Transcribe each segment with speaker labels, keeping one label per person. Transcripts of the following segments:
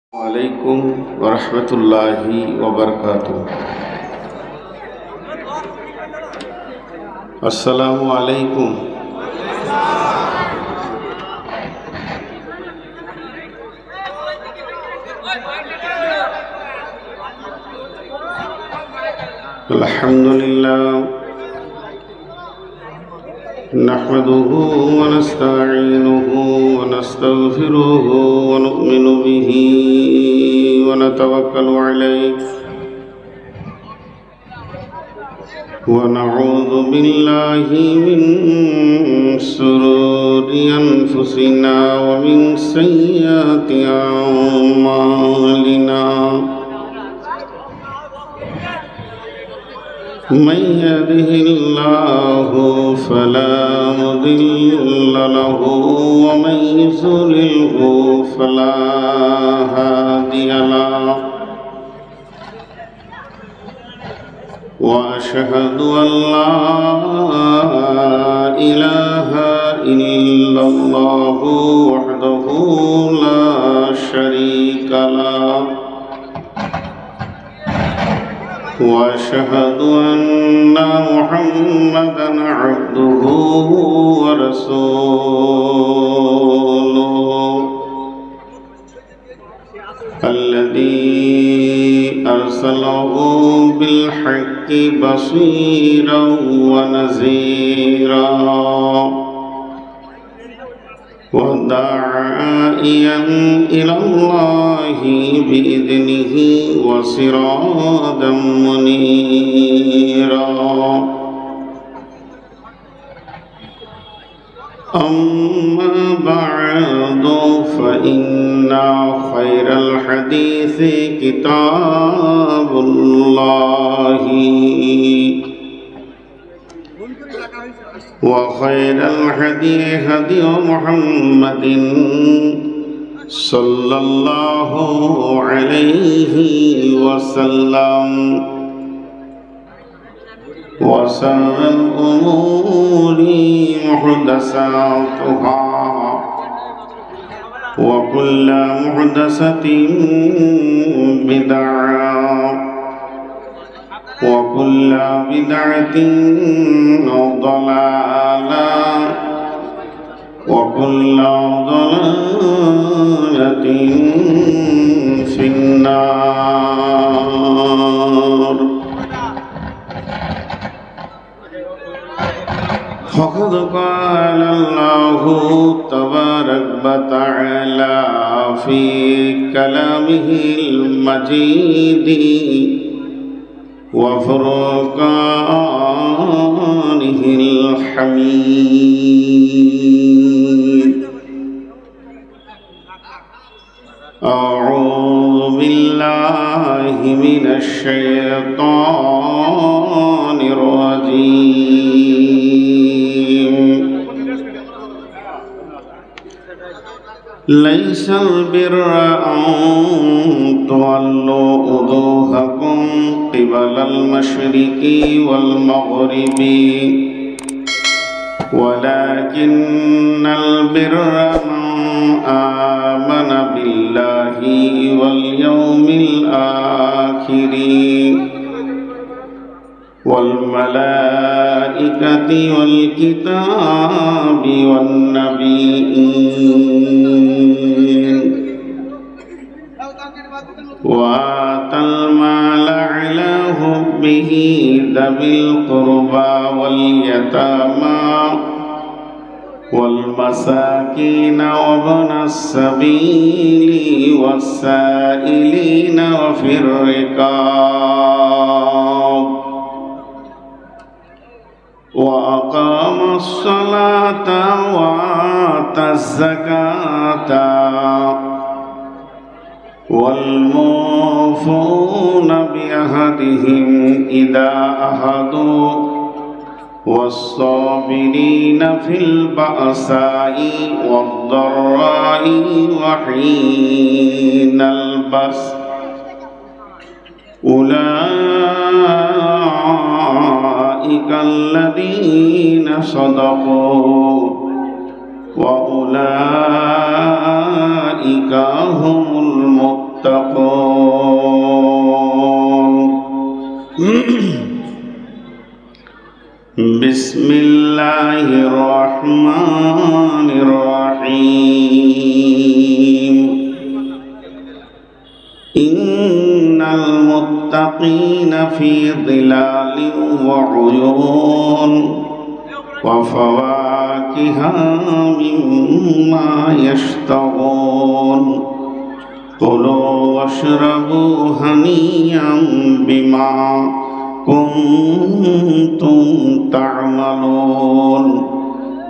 Speaker 1: عليكم ورحمة الله وبركاته. السلام عليكم. الحمد لله نحمده ونستعينه ونستغفره ونؤمن به ونتوكل عليه ونعوذ بالله من شرور أنفسنا ومن سيئات أعمالنا من يهده الله فلا مضل له ومن يضلله فلا هادي له وأشهد أن لا إله إلا الله وحده لا شريك له وأشهد أن محمدًا عبده ورسوله الذي أرسله بالحق بصيرا ونذيرا وداعيا إلى الله بإذنه وسراجا منيرا أما بعد فإن خير الحديث كتاب الله وخير الهدي هدي محمد صلى الله عليه وسلم وشر الأمور محدثاتها وكل محدثة بدعة وكل بدعة ضلالة وكل ضلالة في النار. فقد قال الله تبارك وتعالى في كلامه المجيد وفرقانه الحميد. أعوذ بالله من الشيطان الرجيم. ليس البر أن تولوا وجوهكم قبل المشرق والمغرب ولكن البر من آمن بالله واليوم الآخر والملائكة والكتاب والنبيين وآتى المال على حبه ذوي القربى واليتامى والمساكين وابن السبيل والسائلين وفي الرقاب وأقام الصلاة وآتى الزكاة والموفون بعهدهم إذا عاهدوا والصابرين في البأساء والضراء وحين البأس أولئك الذين صدقوا وأولئك هم المتقون. المتقون بسم الله الرحمن الرحيم إن المتقين في ظلال وعيون وفواكه مما يشتهون كلوا واشربوا هنيئا بما كنتم تعملون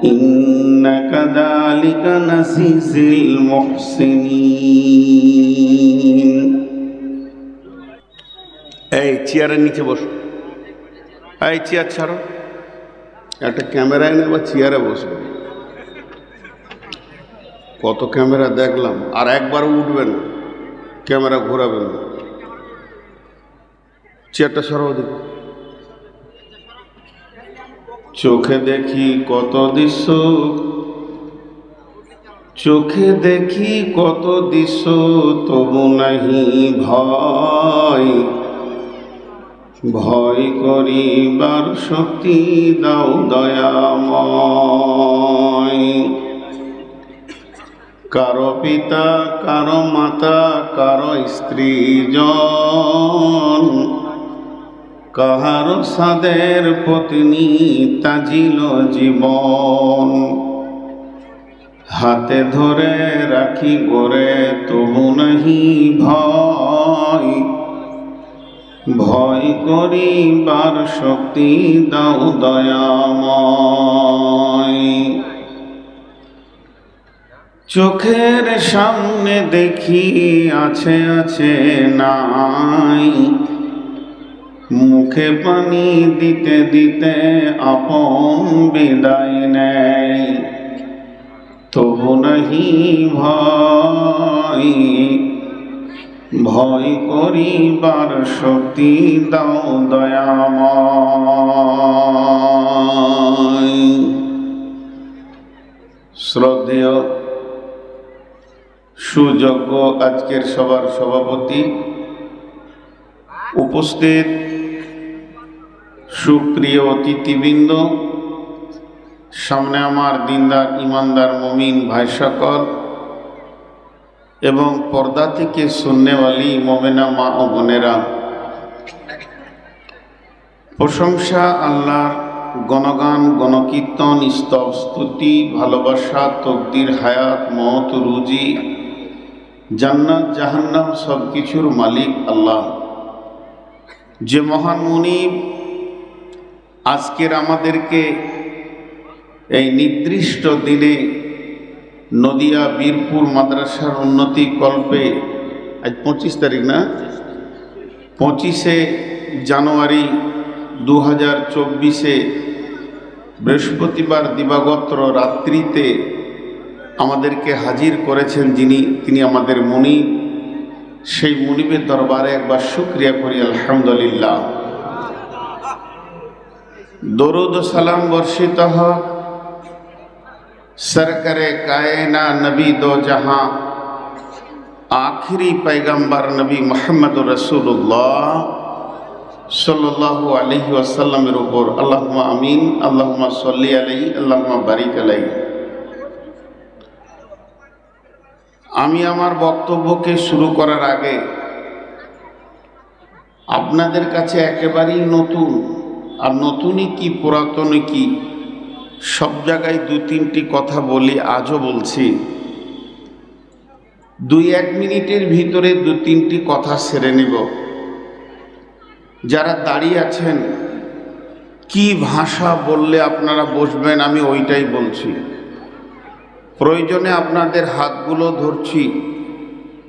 Speaker 1: إنا كذلك نجزي المحسنين এই চেয়ারের নিচে বসো এই চেয়ার ছাড়ো একটা ক্যামেরায় নেই বা চেয়ারে বসবে কত ক্যামেরা দেখলাম আর একবারও উঠবে না ক্যামেরা ঘোরাবেন না চেয়ারটা সরাও দিক চোখে দেখি কত দৃশ্য চোখে দেখি কত দৃশ্য তবু নাহি ভয় ভয় করিবার শক্তি দাও দয়াময় কারো পিতা কারো মাতা কারো স্ত্রী জন কাহারো সাদের পত্নী তাজিল জীবন হাতে ধরে রাখি গোরে তবু নাহি ভয় ভয় করিবার শক্তি দাও দয়াময় চোখের সামনে দেখি আছে আছে নাই মুখে পানি দিতে দিতে আপন বিদায় নেয় তবু নাহি ভয় ভয় করিবার শক্তি দাও দয়াময় শ্রদ্ধেয় সুযোগ্য আজকের সবার সভাপতি উপস্থিত সুপ্রিয় অতিথিবৃন্দ সামনে আমার দিনদার ইমানদার মুমিন ভাই সকল এবং পর্দা থেকে সুন্নেওয়ালি মোমেনা মা ও বোনেরা প্রশংসা আল্লাহর গণগান গণকীর্তন স্তব স্তুতি ভালোবাসা তকদির হায়াত মওত রুজি জান্নাত জাহান্নাম সব কিছুর মালিক আল্লাহ যে মহান মুনিব আজকের আমাদেরকে এই নির্দিষ্ট দিনে নদিয়া বীরপুর মাদ্রাসার উন্নতি কল্পে আজ 25 তারিখ না 25শে জানুয়ারি 2024 বৃহস্পতিবার দিবাগত রাত্রিতে আমাদেরকে হাজির করেছেন তিনি আমাদের মুনিব সেই মুনিবের দরবারে একবার শুকরিয়া করি আলহামদুলিল্লাহ দরুদ ও সালাম বর্ষিত হোক सरकारे कायना नबी दो जहां आखिरी पैगंबर नबी मोहम्मद रसूलुल्लाह सल्लल्लाहु अलैहि वसल्लमेर ऊपर अल्लाहुम्मा आमीन अल्लाहुम्मा सल्ली अलैहि अल्लाहुम्मा बारिक अलैहि। আমি আমার বক্তব্যকে শুরু করার আগে আপনাদের কাছে একেবারেই নতুন আর নতুনই কি পুরাতনই কি সব জায়গায় দু তিনটি কথা বলি আজও বলছি 2-1 মিনিটের ভিতরে দু তিনটি কথা সেরে নেব। যারা দাঁড়িয়ে আছেন কি ভাষা বললে আপনারা বসবেন আমি ওইটাই বলছি। প্রয়োজনে আপনাদের হাতগুলো ধরছি,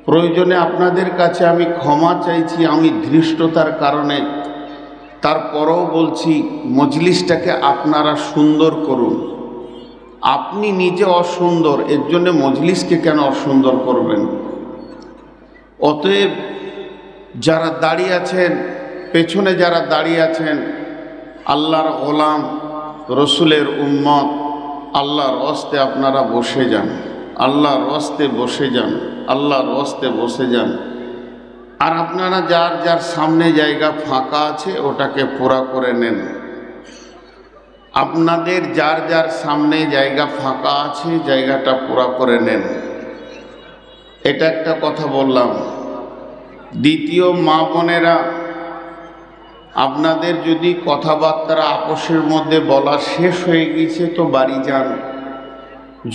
Speaker 1: প্রয়োজনে আপনাদের কাছে আমি ক্ষমা চাইছি আমি ধৃষ্টতার কারণে, তারপরেও বলছি মজলিসটাকে আপনারা সুন্দর করুন। আপনি নিজে অসুন্দর, এর জন্য মজলিসকে কেন অসুন্দর করবেন? অতএব যারা দাঁড়িয়ে আছেন, পেছনে যারা দাঁড়িয়ে আছেন, আল্লাহর গোলাম রসুলের উম্মত, আল্লাহর ওয়াস্তে আপনারা বসে যান, আল্লাহর ওয়াস্তে বসে যান, আল্লাহর ওয়াস্তে বসে যান। আর আপনারা যার যার সামনে জায়গা ফাঁকা আছে ওটাকে পুরা করে নেন। আপনাদের যার যার সামনে জায়গা ফাঁকা আছে জায়গাটা পুরা করে নেন। এটা একটা কথা বললাম। দ্বিতীয়, মা বোনেরা, আপনাদের যদি কথাবার্তা আপোষের মধ্যে বলা শেষ হয়ে গেছে তো বাড়ি যান।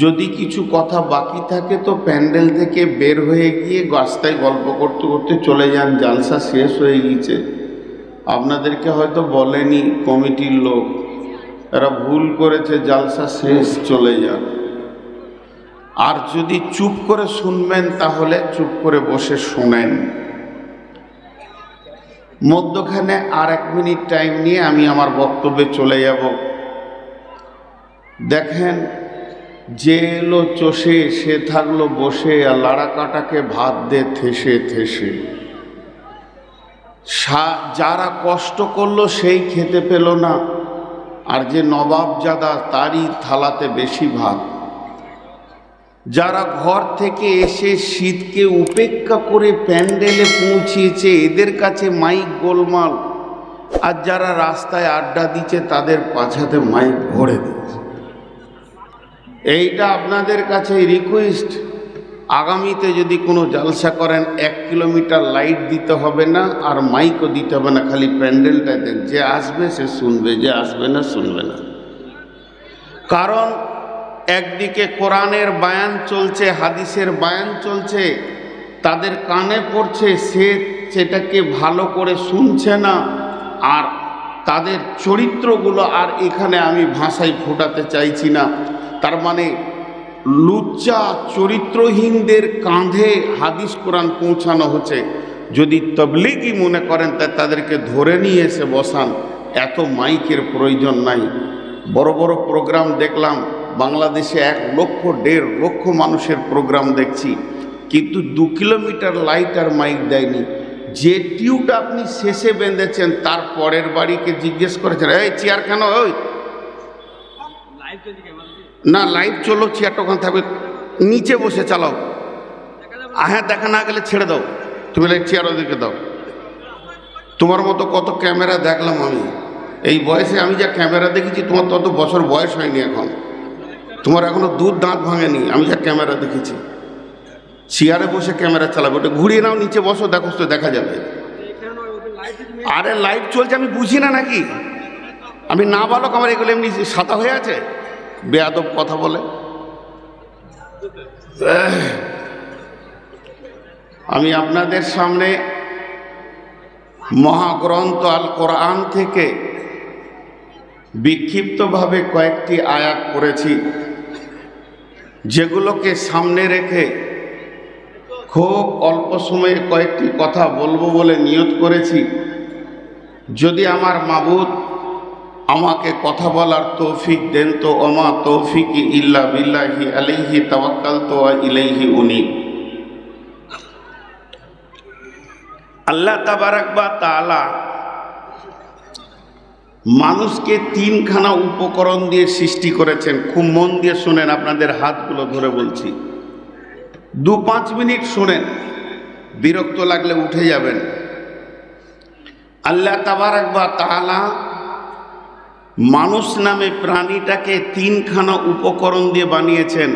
Speaker 1: যদি কিছু কথা বাকি থাকে তো প্যান্ডেল থেকে বের হয়ে গিয়ে রাস্তায় গল্প করতে করতে চলে যান। জালসা শেষ হয়ে গেছে। আপনাদেরকে হয়তো বলেনি কমিটির লোক, এরা ভুল করেছে, জালসা শেষ, চলে যান। আর যদি চুপ করে শুনবেন তাহলে চুপ করে বসে শুনেন। মধ্যখানে আর 1 মিনিট টাইম নিয়ে আমি আমার বক্তব্যে চলে যাব। দেখেন, যে এলো চষে সে থাকলো বসে, আর লাড়া কাটাকে ভাত দে ঠেসে ঠেসে। যারা কষ্ট করলো সেই খেতে পেল না, আর যে নবাবজাদা তারই থালাতে বেশি ভাত। যারা ঘর থেকে এসে শীতকে উপেক্ষা করে প্যান্ডেলে পৌঁছিয়েছে এদের কাছে মাইক গোলমাল, আর যারা রাস্তায় আড্ডা দিচ্ছে তাদের পাছাতে মাইক ভরে দিচ্ছে। এইটা আপনাদের কাছে রিকোয়েস্ট, আগামীতে যদি কোনো জালসা করেন 1 কিলোমিটার লাইট দিতে হবে না, আর মাইকও দিতে হবে না, খালি প্যান্ডেলটা দেন। যে আসবে সে শুনবে, যে আসবে না শুনবে না। কারণ একদিকে কোরআনের বায়ান চলছে, হাদিসের বায়ান চলছে, তাদের কানে পড়ছে, সেটাকে ভালো করে শুনছে না। আর তাদের চরিত্রগুলো, আর এখানে আমি ভাষায় ফোটাতে চাইছি না, তার মানে লুচ্চা চরিত্রহীনদের কাঁধে হাদিস কোরআন পৌঁছানো হচ্ছে। যদি তবলিগি মনে করেন তা তাদেরকে ধরে নিয়ে এসে বসান, এত মাইকের প্রয়োজন নাই। বড় বড় প্রোগ্রাম দেখলাম, বাংলাদেশে 1 লক্ষ 1.5 লক্ষ মানুষের প্রোগ্রাম দেখছি, কিন্তু 2 কিলোমিটার লাইট আর মাইক দেয়নি। যে টিউটা আপনি শেষে বেঁধেছেন তার পরের বাড়িকে জিজ্ঞেস করেছেন, এই চেয়ার কেন? ওই না, লাইট চলো, চেয়ারটা ওখানে থাকবে, নিচে বসে চালাও। হ্যাঁ, দেখা না গেলে ছেড়ে দাও, তুমি চেয়ার ওদিকে দাও। তোমার মতো কত ক্যামেরা দেখলাম আমি এই বয়সে। আমি যা ক্যামেরা দেখেছি, তোমার তত বছর বয়স হয়নি এখন, তোমার এখনো দুধ দাঁত ভাঙেনি। আমি যা ক্যামেরা দেখেছি, চেয়ারে বসে ক্যামেরা চালাবে, ওটা ঘুরিয়ে নাও, নিচে বসো, দেখো তো দেখা যাবে। আরে লাইট চলছে, আমি বুঝি না নাকি? আমি না বালক, আমার এগুলো এমনি সাদা হয়ে আছে, বেয়াদব কথা বলে। আমি আপনাদের সামনে মহাগ্রন্থ আল কোরআন থেকে বিক্ষিপ্তভাবে কয়েকটি আয়াত পড়েছি, যেগুলোকে সামনে রেখে খুব অল্প সময়ে কয়েকটি কথা বলবো বলে নিয়ত করেছি। যদি আমার মাবুদ আমাকে কথা বলার তৌফিক দেন তো ওমা তৌফিকি ইল্লা বিল্লাহি আলাইহি তাওয়াক্কালতু ওয়া ইলাইহি উনীব। আল্লাহ তাবারাক ওয়া তাআলা মানুষকে 3খানা উপকরণ দিয়ে সৃষ্টি করেছেন। খুব মন দিয়ে শুনেন, আপনাদের হাতগুলো ধরে বলছি, 2-5 মিনিট শুনেন, বিরক্ত লাগলে উঠে যাবেন। আল্লাহ তাবারাক ওয়া তাআলা মানুষ নামে প্রাণীটাকে 3খানা উপকরণ দিয়ে বানিয়েছেন।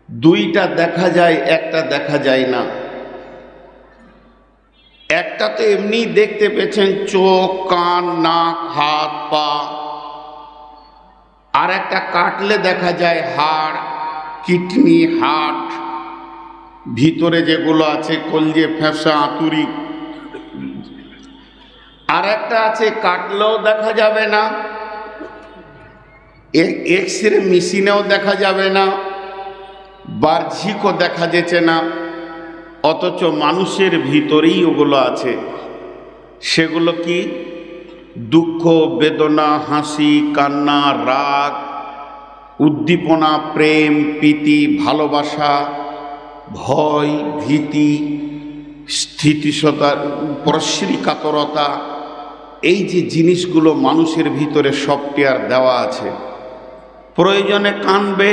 Speaker 1: 2টা দেখা যায়, একটা দেখা যায় না। একটা তো এমনি দেখতে পেয়েছেন, চোখ, কান, নাক, হাত, পা। আর একটা কাটলে দেখা যায় হাড়, কিডনি, হার্ট, ভিতরে যেগুলো আছে কলজে, ফ্যাঁসা, আঁতুড়ি। আর একটা আছে কাটলেও দেখা যাবে না, এক্সরে মেশিনেও দেখা যাবে না, বাহ্যিকও দেখা যেছে না, অথচ মানুষের ভিতরেই ওগুলো আছে। সেগুলো কি? দুঃখ, বেদনা, হাসি, কান্না, রাগ, উদ্দীপনা, প্রেম, প্রীতি, ভালোবাসা, ভয়, ভীতি, স্থিতিশীলতা, প্রশ্রিকাতরতা। এই যে জিনিসগুলো মানুষের ভিতরে সফটওয়্যার দেওয়া আছে। প্রয়োজনে কাঁদবে,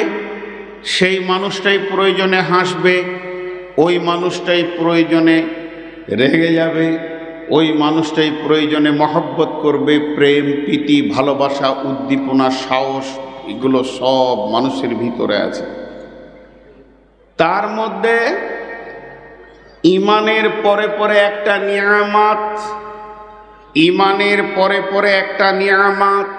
Speaker 1: সেই মানুষটাই প্রয়োজনে হাসবে। ওই মানুষটাই প্রয়োজনে রেগে যাবে, ওই মানুষটাই প্রয়োজনে মহব্বত করবে। প্রেম, প্রীতি, ভালোবাসা, উদ্দীপনা, সাহস, এগুলো সব মানুষের ভিতরে আছে। তার মধ্যে ইমানের পরে পরে একটা নিয়ামত, ইমানের পরে পরে একটা নিয়ামত,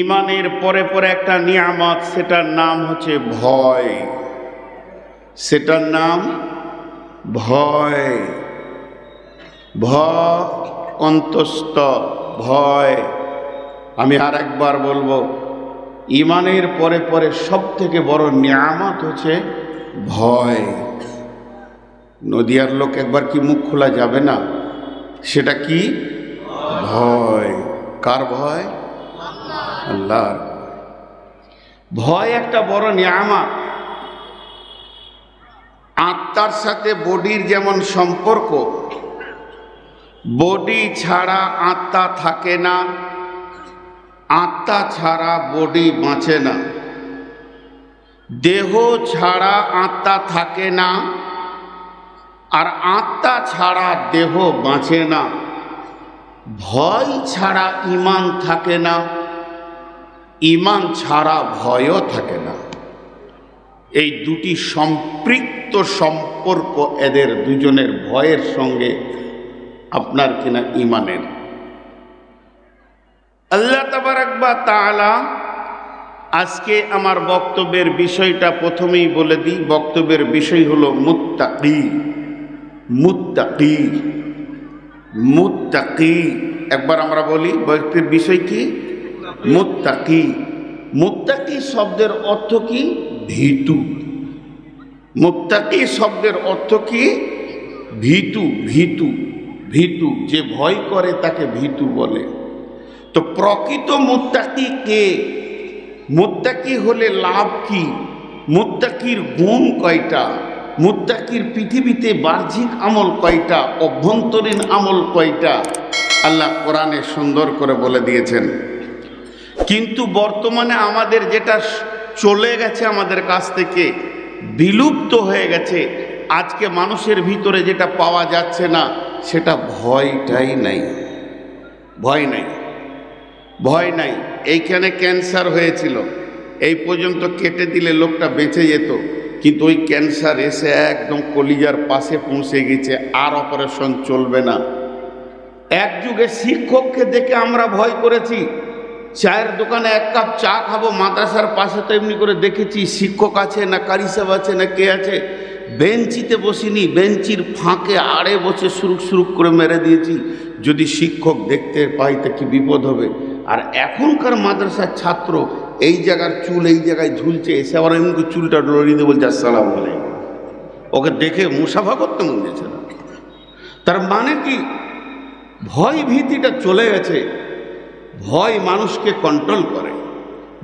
Speaker 1: ইমানের পরে পরে একটা নিয়ামত, সেটার নাম হচ্ছে ভয়। সেটার নাম ভয়। অন্তস্থ ভয়। আমি আর একবার বলবো, ইমানের পরে পরে সব থেকে বড় নিয়ামত হচ্ছে ভয়। নদিয়ার লোক একবার কি মুখ খোলা যাবে না? সেটা কি? ভয়। কার ভয়? আল্লাহর। ভয় একটা বড় নিয়ামত। আত্মার সাথে বডির যেমন সম্পর্ক, বডি ছাড়া আত্মা থাকে না, আত্মা ছাড়া বডি বাঁচে না, দেহ ছাড়া আত্মা থাকে না, আর আত্মা ছাড়া দেহ বাঁচে না। ভয় ছাড়া ঈমান থাকে না, ঈমান ছাড়া ভয়ও থাকে না। এই দুটি সম্পৃক্ত সম্পর্ক এদের দুজনের, ভয়ের সঙ্গে আপনার কিনা ঈমানের। আল্লাহ তাবারাক ওয়া তাআলা আজকে আমার বক্তব্যের বিষয়টা প্রথমেই বলে দিই। বক্তব্যের বিষয় হলো মুত্তাকি। মুত্তাকি, মুত্তাকি। একবার আমরা বলি, বক্তব্যের বিষয় কি? মুত্তাকি। মুত্তাকি শব্দের অর্থ কি? ভীতু। মুত্তাকি শব্দের অর্থ কি? ভীতু। ভীতু, ভীতু। যে ভয় করে তাকে ভীতু বলে। তো প্রকৃত মুত্তাকি কে? মুত্তাকি হলে লাভ কি? মুত্তাকির গুণ কয়টা? মুত্তাকির পৃথিবীতে বাহ্যিক আমল কয়টা, অভ্যন্তরীণ আমল কয়টা? আল্লাহ কোরআনে সুন্দর করে বলে দিয়েছেন। কিন্তু বর্তমানে আমাদের যেটা চলে গেছে, আমাদের কাছ থেকে বিলুপ্ত হয়ে গেছে, আজকে মানুষের ভিতরে যেটা পাওয়া যাচ্ছে না, সেটা ভয়টাই নাই। ভয় নাই, ভয় নাই। এইখানে ক্যান্সার হয়েছিল, এই পর্যন্ত কেটে দিলে লোকটা বেঁচে যেত, কিন্তু ওই ক্যান্সার এসে একদম কলিজার পাশে পৌঁছে গেছে, আর অপারেশন চলবে না। এক যুগে শিক্ষককে দেখে আমরা ভয় করেছি। চায়ের দোকানে এক কাপ চা খাবো, মাদ্রাসার পাশে তো এমনি করে দেখেছি শিক্ষক আছে না কারি সাহেব আছে না কে আছে, বেঞ্চিতে বসিনি, বেঞ্চির ফাঁকে আড়ে বসে সুরুক সুরুক করে মেরে দিয়েছি। যদি শিক্ষক দেখতে পাই তা কি বিপদ হবে। আর এখনকার মাদ্রাসার ছাত্র এই জায়গার চুল এই জায়গায় ঝুলছে, এসে আবার এমনি চুলটা লড়িয়ে দিয়ে বলছে আসসালামু আলাইকুম। ওকে দেখে মুসাফা করতে মন গেছে না। তার মানে কি? ভয় ভীতিটা চলে গেছে। ভয় মানুষকে কন্ট্রোল করে,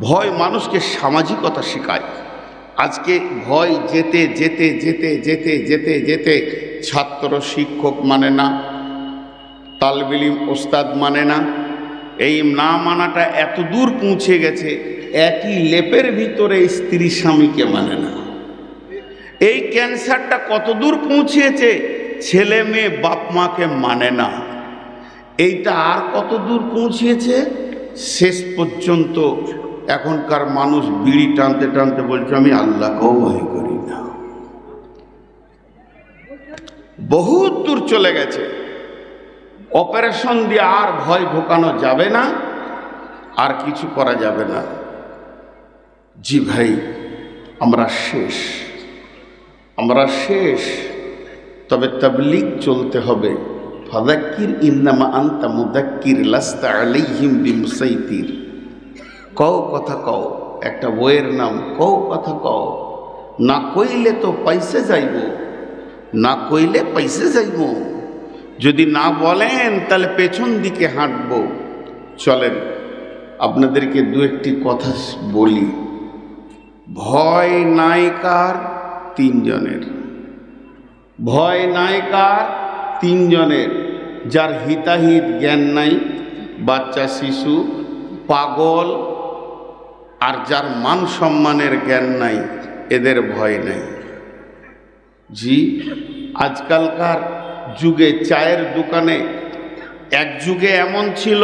Speaker 1: ভয় মানুষকে সামাজিকতা শেখায়। আজকে ভয় যেতে যেতে যেতে যেতে যেতে যেতে ছাত্র শিক্ষক মানে না, তালবে ইলম ওস্তাদ মানে না। এই না মানাটা এত দূর পৌঁছে গেছে, একই লেপের ভিতরে স্ত্রী স্বামীকে মানে না। এই ক্যান্সারটা কত দূর পৌঁছেছে, ছেলে মেয়ে বাপ মাকে মানে না। এইটা আর কত দূর পৌঁছেছে, শেষ পর্যন্ত এখনকার মানুষ বিড়ি টানতে টানতে বলছে আমি আল্লাহকেও ভয় করি না। বহুত দূর চলে গেছে। অপারেশন দিয়ে আর ভয় ঢোকানো যাবে না, আর কিছু করা যাবে না। জি ভাই, আমরা শেষ, আমরা শেষ। তবে তাবলীগ চলতে হবে। ফাযাক্কির ইন্নামা আনতা মুযাক্কির লাস্তা আলাইহিম বিমুসাইতির। কও কথা কও, একটা বইয়ের নাম কও কথা কও। না কইলে তো পাইসে যাইব, না কইলে পাইসে যাইব। যদি না বলেন তাহলে পেছন দিকে হাঁটব। চলেন আপনাদেরকে দু একটি কথা বলি। ভয় নাই কার? তিনজনের। ভয় নাই কার? তিনজনের। যার হিতাহিত জ্ঞান নাই, বাচ্চা শিশু, পাগল, আর যার মান সম্মানের জ্ঞান নাই, এদের ভয় নাই। জি, আজকালকার যুগে চায়ের দোকানে এক যুগে এমন ছিল,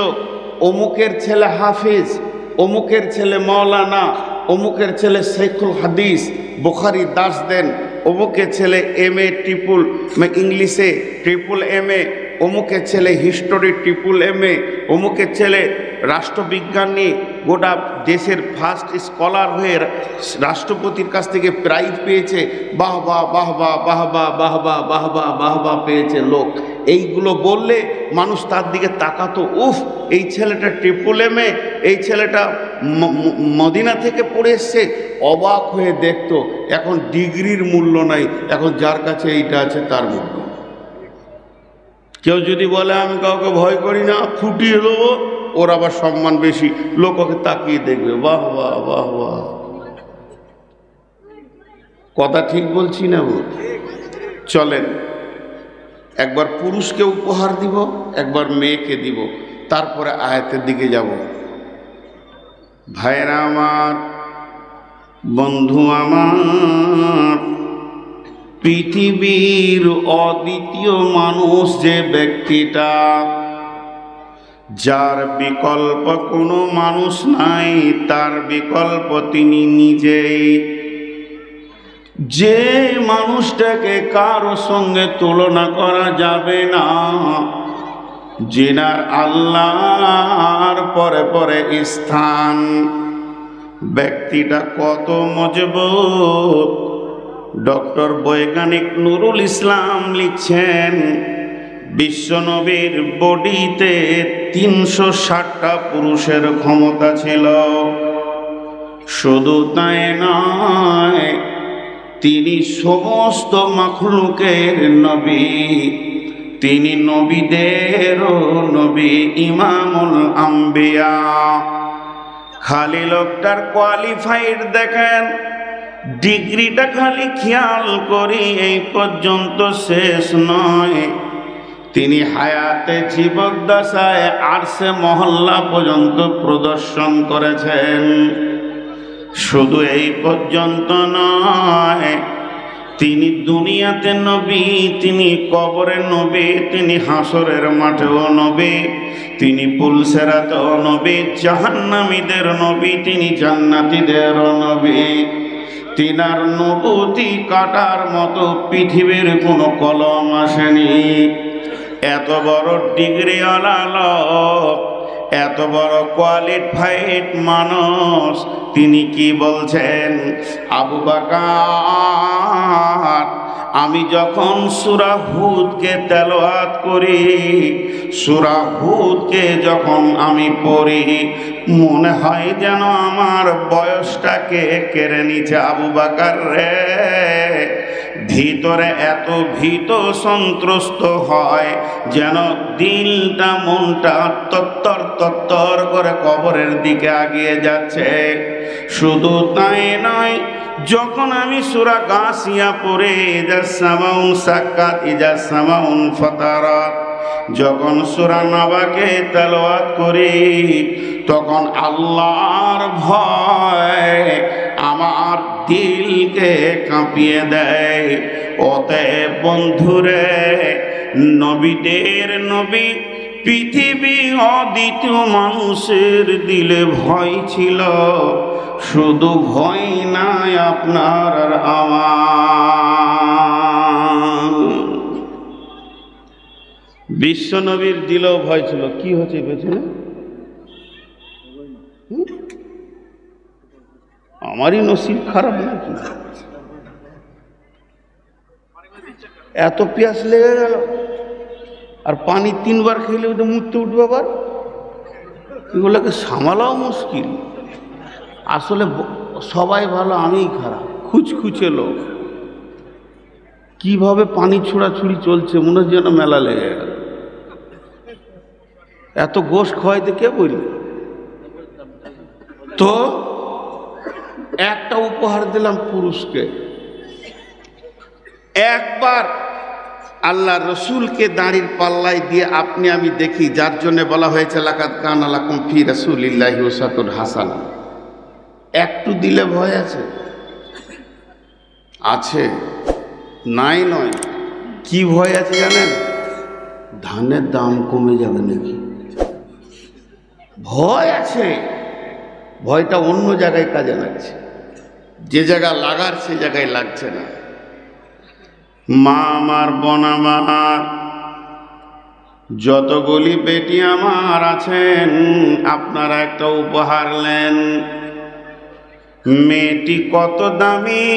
Speaker 1: অমুকের ছেলে হাফিজ, অমুকের ছেলে মৌলানা, অমুকের ছেলে শেখুল হাদিস, বুখারি দাস দেন, অমুকের ছেলে MA ট্রিপল ইংলিশে MA, অমুকের ছেলে হিস্টোরি MA, অমুকের ছেলে রাষ্ট্রবিজ্ঞান নিয়ে গোটা দেশের ফার্স্ট স্কলার হয়ে রাষ্ট্রপতির কাছ থেকে প্রাইজ পেয়েছে, বাহ বাহ বাহ বাহ বাহ বাহ বাহ বাহ বাহ বাহ বাহ বাহ পেয়েছে লোক। এইগুলো বললে মানুষ তার দিকে তাকাতো, উফ এই ছেলেটা MA, এই ছেলেটা মদিনা থেকে পড়ে এসছে, অবাক হয়ে দেখতো। এখন ডিগ্রির মূল্য নাই, এখন যার কাছে এইটা আছে তার মূল্য। কেউ যদি বলে আমি কাউকে ভয় করি না, ফুটিয়ে দেবো, ওর আবার সম্মান বেশি, লোক ওকে তাকিয়ে দেখবে, বাহ বাহ বাহ বাহ। কথা ঠিক বলছি না? চলেন একবার পুরুষকে উপহার দিব, একবার মেয়েকে দিব, তারপরে আয়াতের দিকে যাব। ভাইরা আমার, বন্ধু আমার, পৃথিবীর অদ্বিতীয় মানুষ যে ব্যক্তিটা, যার বিকল্প কোনো মানুষ নাই, তার বিকল্প তিনি নিজেই। যে মানুষটাকে কারো সঙ্গে তুলনা করা যাবে না, যিনার আল্লাহর পরে পরে স্থান, ব্যক্তিটা কত মজবুত। ডক্টর বৈজ্ঞানিক নুরুল ইসলাম লিখছেন, বিশ্বনবীর বডিতে 360টা পুরুষের ক্ষমতা ছিল। শুধু তাই নয়, তিনি সমস্ত মাখলুকের নবী, তিনি নবীদেরও নবী, ইমামুল আম্বিয়া। খালি লোকটার কোয়ালিফাইড দেখেন, ডিগ্রিটা খালি খেয়াল করি, এই পর্যন্ত শেষ নয়, তিনি হায়াতে জীবদ্দশায় আরশে মহল্লা পর্যন্ত প্রদর্শন করেছেন। শুধু এই পর্যন্ত নয়, তিনি দুনিয়াতে নবী, তিনি কবরে নবী, তিনি হাসরের মাঠেও নবী, তিনি পুলসেরাতেও নবী, জাহান্নামীদের নবী, তিনি জান্নাতীদেরও নবী। তিনার নবুতি কাটার মতো পৃথিবীর কোনো কলম আসেনি। এত বড় ডিগ্রিওয়ালা লোক, এত বড় কোয়ালিফাইড মানুষ, তিনি কি বলছেন? আবু বকর, আমি যখন সূরা হুদকে তেলাওয়াত করি, সূরা হুদকে যখন আমি পড়ি, মনে হয় যেন আমার বয়সটাকে কেড়ে নিচ্ছে। আবু বকর রে, ভিতরে এত ভীত সন্ত্রস্ত হয় যেন দিলটা মনটা তত্তর তত্তর করে কবরের দিকে আগিয়ে যাচ্ছে। শুধু তাই নয়, যখন আমি সূরা গাসিয়া পড়ে, ইজা সামাউন সাক্কাত, ইজা সামাউন ফাতারাত, যখন সূরা নাবাকে তেলাওয়াত করি, তখন আল্লাহর ভয় আমার দিলকে কাঁপিয়ে দেয়। অতএব বন্ধুরে, নবীদের নবী, পৃথিবী অদ্বিতীয় মানুষের দিলে ভয় ছিল। শুধু ভয় নাই আপনার আর আমার, বিশ্ব নবীর দিলেও ভয় ছিল। কি হচ্ছে পেছনে? আমারই নসিব খারাপ নাকি? এত পিয়াস লেগে গেল, আর পানি 3 বার খেলে ওদের মুততে উঠবে আবার। এগুলোকে সামালাও মুশকিল। আসলে সবাই ভালো, আমিই খারাপ, খুচখুচে লোক। কিভাবে পানি ছোড়াছুড়ি চলছে, মনে হচ্ছে যেন মেলা লেগে গেল। এত গোশ খাওয়াইতে কে বলল? তো একটা উপহার দিলাম পুরুষকে। একবার আল্লাহ রসুলকে দাঁড়ির পাল্লায় দিয়ে আপনি আমি দেখি, যার জন্য বলা হয়েছে লাকাদ কানা লাকুম ফি রাসূলিল্লাহি উসওয়াতুন হাসানাহ। একটু দিলে ভয় আছে? আছে। নাই নয়, কি ভয় আছে জানেন? ধানের দাম কমে যাবে নাকি, ভয় আছে। ভয়টা অন্য জায়গায় কাজে লাগছে, যে জায়গা লাগার সে জায়গায় লাগছে না। মা আমার, বোন আমার, যতগুলি বেটি আমার আছেন, আপনারা একটা উপহার নেন। মেয়েটি কত দামি,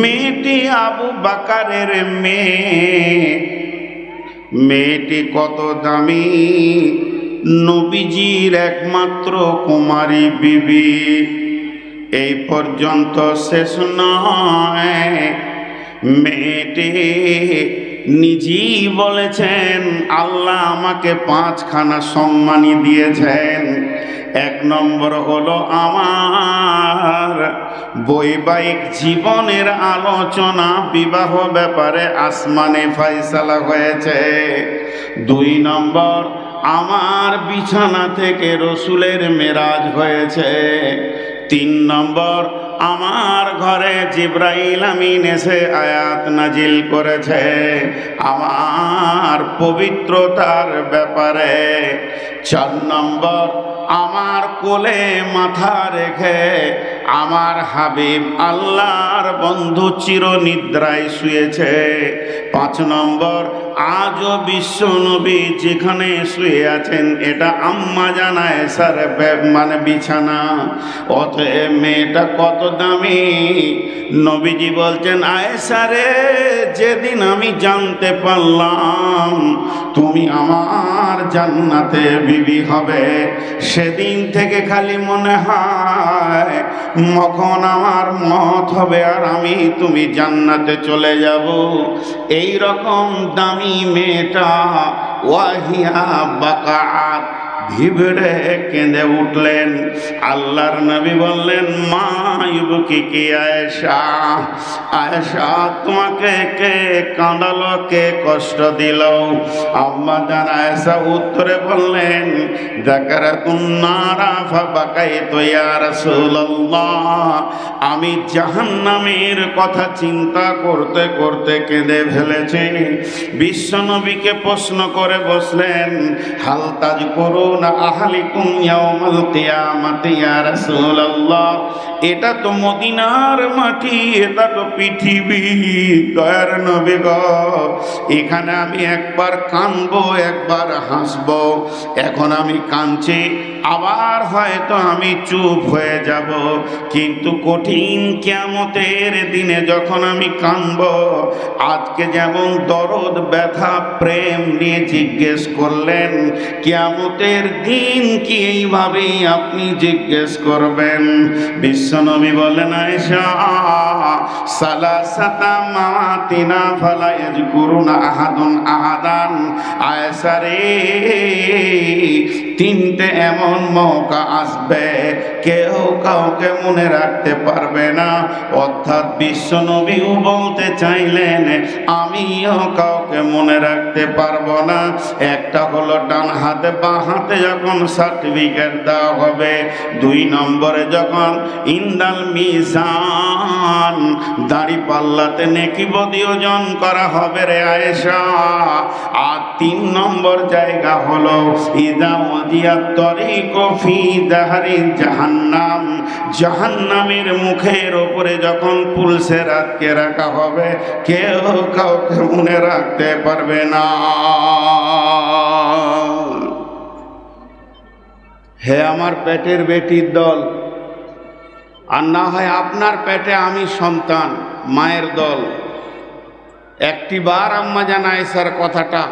Speaker 1: মেয়েটি আবু বাকারের মেয়ে, মেয়েটি কত দামি, নবীজির একমাত্র কুমারী বিবি। এই পর্যন্ত শেষ নয়, মেয়েটি নিজেই বলেছেন আল্লাহ আমাকে 5খানা সম্মানী দিয়েছেন। 1 নম্বর হলো আমার বৈবাহিক জীবনের আলোচনা, বিবাহ ব্যাপারে আসমানে ফয়সালা হয়েছে। 2 নম্বর আমার বিছানা থেকে রসুলের মেরাজ হয়েছে। 3 নম্বর আমার ঘরে জিবরাইল আমিন এসে আয়াত নাজিল করেছে আমার পবিত্রতার ব্যাপারে। 4 নম্বর আমার কোলে মাথা রেখে আমার হাবিব আল্লাহর বন্ধু চিরনিদ্রায় শুয়েছে। 5 নম্বর আজও বিশ্ব নবী যেখানে শুয়ে আছেন এটা আম্মা জানায় স্যার মানে বিছানা। অতএব মেয়েটা কত দামি। নবীজি বলছেন আয়েশা রে, যেদিন আমি জানতে পারলাম তুমি আমার জান্নাতে বিবি হবে, সেদিন থেকে খালি মনে হয় কখন আমার মত হবে আর আমি তুমি জান্নাতে চলে যাব। এই রকম দামি মেয়েটা ওয়াহিয়া বাকাত ভিবড়ে কেঁদে উঠলেন। আল্লাহর নবী বললেন মা ইউবকি কি আয়েশা, আয়েশা তোমাকে কে কাঁদালো, কে কষ্ট দিল? আম্মা জান আয়েশা উত্তরে বললেন যাকারাতুন নারা ফাবাকাইতু ইয়া রাসূলুল্লাহ, আমি জাহান্নামের কথা চিন্তা করতে করতে কেঁদে ফেলেছি। বিশ্বনবীকে প্রশ্ন করে বসলেন হাল তাযকুরুনা আহলিকুম ইয়াউমাল কিয়ামাতি ইয়া রাসূলুল্লাহ, এটা তো মদিনার মাটি, এটা তো পৃথিবী, দয়ার নবী গো, এখানে আমি একবার কাঁদবো একবার হাসবো। এখন আমি কাঁদছি, আবার হয়তো আমি চুপ হয়ে যাব, কিন্তু কঠিন কিয়ামতের দিনে যখন আমি কাঁদবো, আজকে যেমন দরদ ব্যথা প্রেম নিয়ে জিজ্ঞেস করলেন, কিয়ামতের দিন কি এইভাবেই আপনি জিজ্ঞেস করবেন? বিশ্বনবী বলেন আয়েশা সালাসাতা মাওয়াতিনা ফালা ইয়াজকুরুনা আহাদুন আহাদান, আয়েশা রে 3টে এমন মৌকা আসবে কেউ কাউকে মনে রাখতে পারবে না। অর্থাৎ বিশ্বনবীও বলতে চাইলেন আমিও কাউকে মনে রাখতে পারবো না। একটা হলো ডান হাতে বাঁ হাতে যখন সার্টিফিকেট দেওয়া হবে, 2 নম্বরে যখন ইন্দাল মিজান দাড়ি পাল্লাতে নেকি বদি ওজন করা হবে রে আয়েশা। আর 3 নম্বর জায়গা হলো ইদা ওয়াদিয়াত তরিক ফি দাহরি জাহান্নাম, জাহান্নামের মুখের উপরে যখন পুলসে রাতকে রাখা হবে, কেউ কাউকে মনে রাখতে পারবে না। হে আমার পেটের বেটির দল, আর না হয় আপনার পেটে আমি সন্তান, মায়ের দল, একটি বার আম্মা জান আয়েশার কথাটা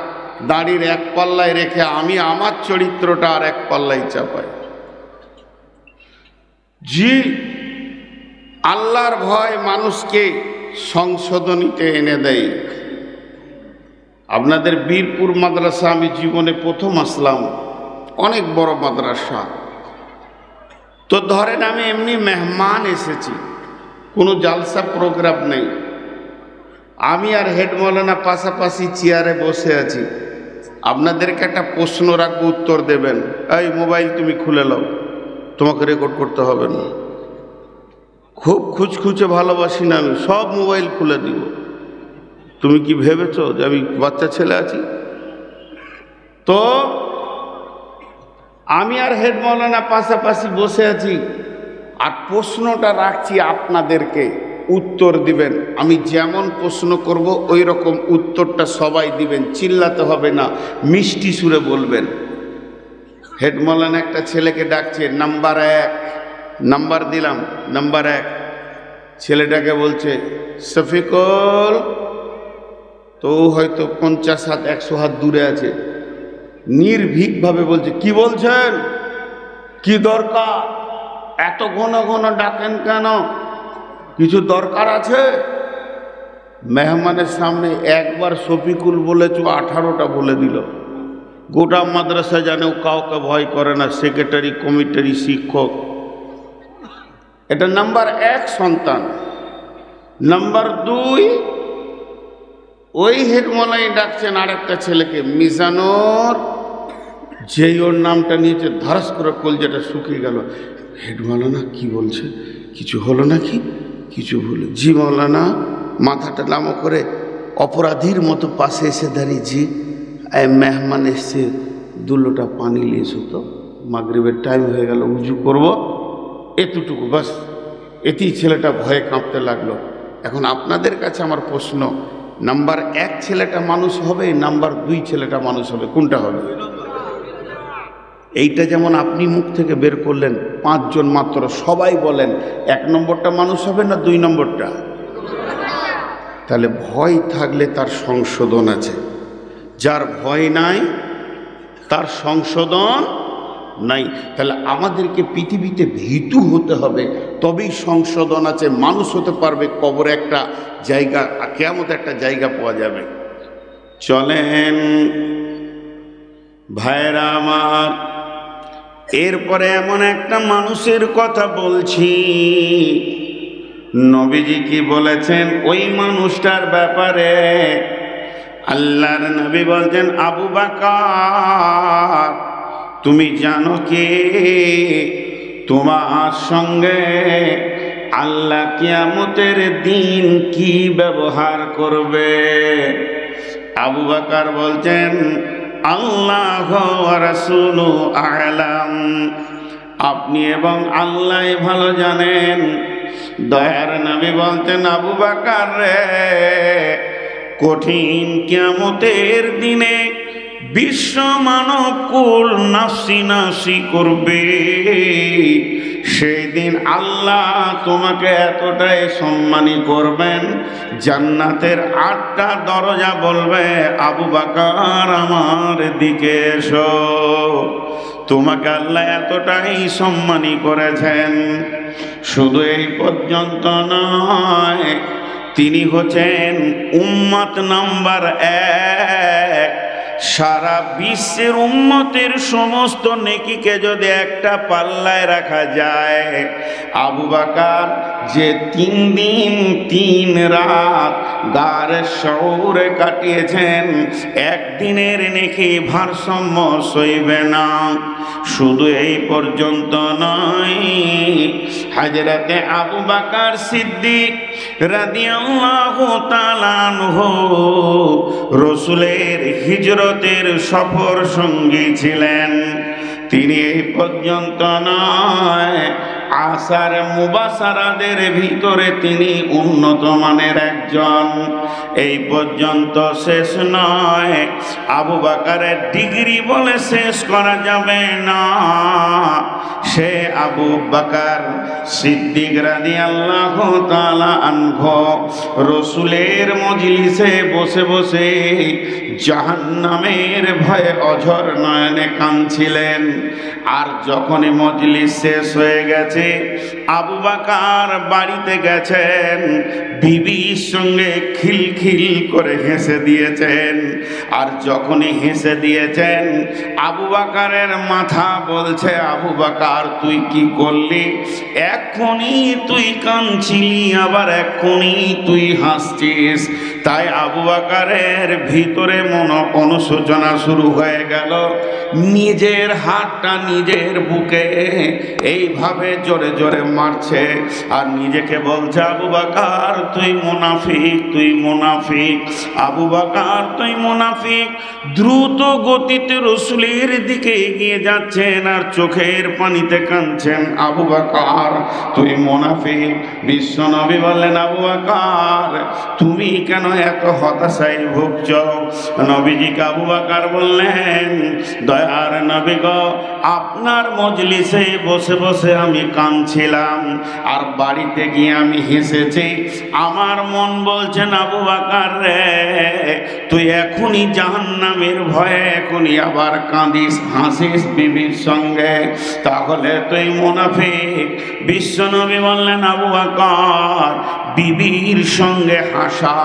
Speaker 1: দাড়ির এক পাল্লায় রেখে আমি আমার চরিত্রটা আর এক পাল্লায় চাপাই। জি, আল্লাহর ভয় মানুষকে সংশোধনীতে এনে দেয়। আপনাদের বীরপুর মাদ্রাসা আমি জীবনে প্রথম আসলাম, অনেক বড় মাদ্রাসা। তো ধরেন আমি এমনি মেহমান এসেছি, কোনো জালসা প্রোগ্রাম নেই, আমি আর হেড মৌলানা পাশাপাশি চেয়ারে বসে আছি। আপনাদেরকে একটা প্রশ্ন রাখবো, উত্তর দেবেন। এই মোবাইল তুমি খুলে নাও, তোমাকে রেকর্ড করতে হবে না। খুব খুচখুচে ভালোবাসি না, আমি সব মোবাইল খুলে দিব। তুমি কি ভেবেছো যে আমি বাচ্চা ছেলে আছি? তো আমি আর হেড মাওলানা পাশাপাশি বসে আছি, আর প্রশ্নটা রাখছি আপনাদেরকে, উত্তর দিবেন। আমি যেমন প্রশ্ন করব ওই রকম উত্তরটা সবাই দিবেন, চিল্লাতে হবে না, মিষ্টি সুরে বলবেন। হেড মাওলানা একটা ছেলেকে ডাকছে, নাম্বার 1, নাম্বার দিলাম, নাম্বার 1। ছেলেটাকে বলছে শফিকুল, তো হয়তো 50 হাত 100 হাত দূরে আছে, নির্ভীকভাবে বলছে কি বলছেন, কি দরকার, এত ঘন ঘন ডাকেন কেন, কিছু দরকার আছে? মেহমানের সামনে একবার শফিকুল বলেছ, 18টা বলে দিল। গোটা মাদ্রাসা জানেও কাউকে ভয় করে না, সেক্রেটারি, কমিটারি, শিক্ষক। এটা নাম্বার 1 সন্তান। নাম্বার 2, ওই হেডমলাই ডাকছেন আরেকটা ছেলেকে, মিজানুর, যেই ওর নামটা নিয়েছে ধারাস করে কলজাটা শুকিয়ে গেল। হেড মাওলানা কি বলছে, কিছু হলো নাকি? কিছু বলে, জি মাওলানা। মাথাটা নামো করে অপরাধীর মতো পাশে এসে দাঁড়িয়ে, জি মেহমান এসছে, 2 লোটা পানি নিয়ে এসো তো, মাগরিবের টাইম হয়ে গেল, উজু করব, এতটুকু বাস। এতেই ছেলেটা ভয়ে কাঁপতে লাগলো। এখন আপনাদের কাছে আমার প্রশ্ন, নাম্বার 1 ছেলেটা মানুষ হবে, নাম্বার 2 ছেলেটা মানুষ হবে, কোনটা হবে? এইটা যেমন আপনি মুখ থেকে বের করলেন, 5 জন মাত্র, সবাই বলেন 1 নম্বরটা মানুষ হবে না 2 নম্বরটা? তাহলে ভয় থাকলে তার সংশোধন আছে, যার ভয় নাই তার সংশোধন নাই। তাহলে আমাদেরকে পৃথিবীতে ভীতু হতে হবে, তবেই সংশোধন আছে। মানুষ হতে পারবে, কবরে একটা জায়গা, কিয়ামতে একটা জায়গা পাওয়া যাবে। চলেন ভাইরা আমার, এরপরে এমন একটা মানুষের কথা বলছি, নবীজি কি বলেছেন ওই মানুষটার ব্যাপারে? আল্লাহর নবী বলছেন, আবু বকর, তুমি জানো কি তোমার সঙ্গে আল্লাহ কিয়ামতের দিন কি ব্যবহার করবে? আবু বকর বলছেন, আল্লাহ ওয়া রাসূলু আ'লাম, আপনি এবং আল্লাহ ভালো জানেন। দয়ার নবী বলতেন, আবু বকর রে, কঠিন কিয়ামতের দিনে বিশ্ব মানব কুল নাফসি নাফসি করবে। সেই দিন আল্লাহ তোমাকে এতটাই সম্মানী করবেন, জান্নাতের 8টা দরজা বলবে, আবু বকর আমার দিকে এসো। তোমাকে আল্লাহ এতটাই সম্মানী করেছেন। শুধু এই পর্যন্ত নয়, তিনি হচ্ছেন উম্মত নাম্বার 1। সারা বিশ্বের উম্মতের সমস্ত নেকিকে যদি একটা পাল্লায় রাখা যায়, আবু বকর যে 3 দিন 3 রাত গারে শহরে কাটিয়েছেন, একদিনের নেকি ভারসাম্য সইবে না। শুধু এই পর্যন্ত নয়, হযরতে আবু বকর সিদ্দিক রাদিয়াল্লাহু তাআলা আনহু রাসূলের হিজরতের সফর সঙ্গী ছিলেন। তিনি এই পর্যন্ত নয়, আসার মুবাসারাদের ভিতরে তিনি উন্নত মানের একজন। এই পর্যন্ত শেষ নয়, আবু বকরের ডিগ্রি বলে শেষ করা যাবে না। সে আবু বকর সিদ্দিক রাদিয়াল্লাহু তাআলা আনহু রাসূলের মজলিসে বসে বসে জাহান্নামের ভয়ে অঝর নয়নে কাঁদছিলেন। আর যখনই মজলিস শেষ হয়ে গেছে, আবু বকর বাড়িতে গেছেন, বিবির সঙ্গে খিলখিল করে হেসে দিয়েছেন। আর যখনই হেসে দিয়েছেন, আবু বকরের মাথা বলছে, আবু বকর তুই কি করলি? এখনই তুই কাঁদছিলি, আবার এখনই তুই হাসছিস। তাই আবু বকরের ভিতরে অনুশোচনা শুরু হয়ে গেল। নিজের হাতটা নিজের বুকে এইভাবে জোরে জোরে মারছে আর নিজেকে বলছে, আবু বকর তুই মুনাফিক, তুই মুনাফিক, আবু বকর তুই মুনাফিক। দ্রুত গতিতে রাসূলের দিকে এগিয়ে যাচ্ছেন আর চোখের পানিতে কাঁদছেন, আবু বকর তুই মুনাফিক। বিশ্বনবী বললেন, আবু বকর তুমি কেন এত হতাশায় ভুগছ? নবীজিকে আবু বকর বললেন, দয়ার নবী গো, আপনার মজলিসে বসে বসে আমি কাঁদছিলাম আর বাড়িতে গিয়ে আমি হেসেছি। আমার মন বলছেন, আবু বকর রে তুই এখনই জাহান্নামের ভয়ে এখনই আবার কাঁদিস, হাসিস বিবির সঙ্গে, তাহলে তুই মুনাফিক। বিশ্বনবী বললেন, আবু বকর বিবির সঙ্গে হাসা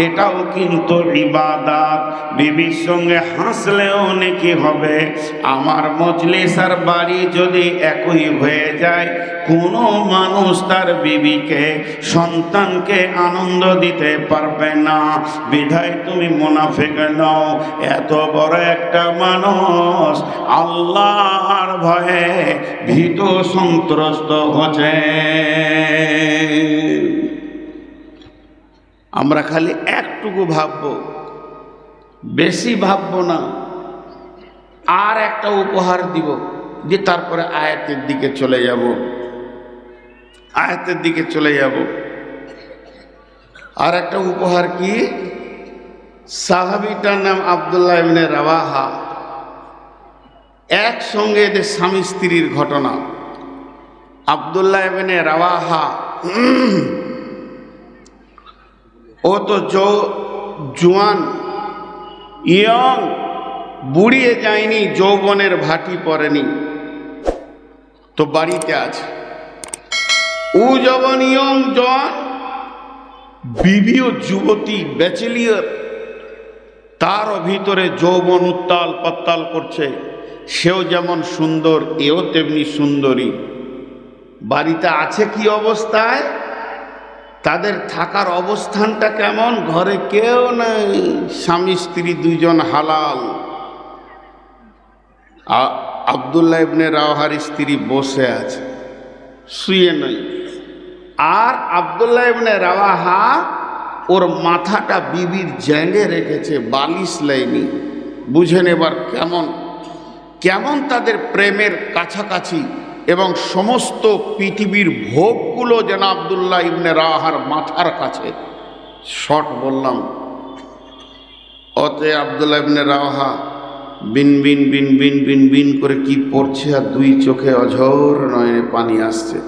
Speaker 1: এটাও কিন্তু ইবাদত, বিবির সঙ্গে হাসলেও নেকি হবে। আমার মজলিস আর বাড়ি যদি একই হয়ে যায়, কোনো মানুষ তার বিবিকে সন্তানকে আনন্দ দিতে পারবে না। বিধায় তুমি মুনাফিক নও। এত বড় একটা মানুষ আল্লাহর ভয়ে ভীত সন্ত্রস্ত হচ্ছে। আমরা খালি একটুকু ভাববো, বেশি ভাববো না। আর একটা উপহার দিব, যে তারপরে আয়াতের দিকে চলে যাব, আয়াতের দিকে চলে যাব। আর একটা উপহার কি? সাহাবীটার নাম আব্দুল্লাহ ইবনে রাওয়াহা। একসঙ্গে এদের স্বামী স্ত্রীর ঘটনা। আব্দুল্লাহ ইবনে রাওয়াহা ও তো জোয়ান, ইয়ং, বুড়িয়ে যায়নি, যৌবনের ভাটি পড়েনি, তো বাড়িতে আছে। ও যখন ইয়ং জওয়ান, বিবিও যুবতী, ব্যাচেলিয়ার, তারও ভিতরে যৌবন উত্তাল পাত্তাল করছে। সেও যেমন সুন্দর, এও তেমনি সুন্দরী। বাড়িতে আছে কি অবস্থায়, তাদের থাকার অবস্থানটা কেমন? ঘরে কেউ নেই, স্বামী স্ত্রী দুইজন হালাল। আব্দুল্লাহ ইবনে রাওয়াহার স্ত্রী বসে আছে, শুয়ে নেই। আর আব্দুল্লাহ ইবনে রাওয়াহা ওর মাথাটা বিবির জ্যাঙ্গে রেখেছে, বালিশ লাইনি। বুঝেন এবার কেমন কেমন তাদের প্রেমের কাছাকাছি, এবং সমস্ত পৃথিবীর ভোগগুলো যেন আব্দুল্লাহ ইবনে রাওয়াহার মাথার কাছে। শর্ট বললাম। অতএব আব্দুল্লাহ ইবনে রাওয়াহা বিন বিন বিন বিন বিন বিন করে কি পড়ছে, আর দুই চোখে অঝোর নয়নে পানি আসছে।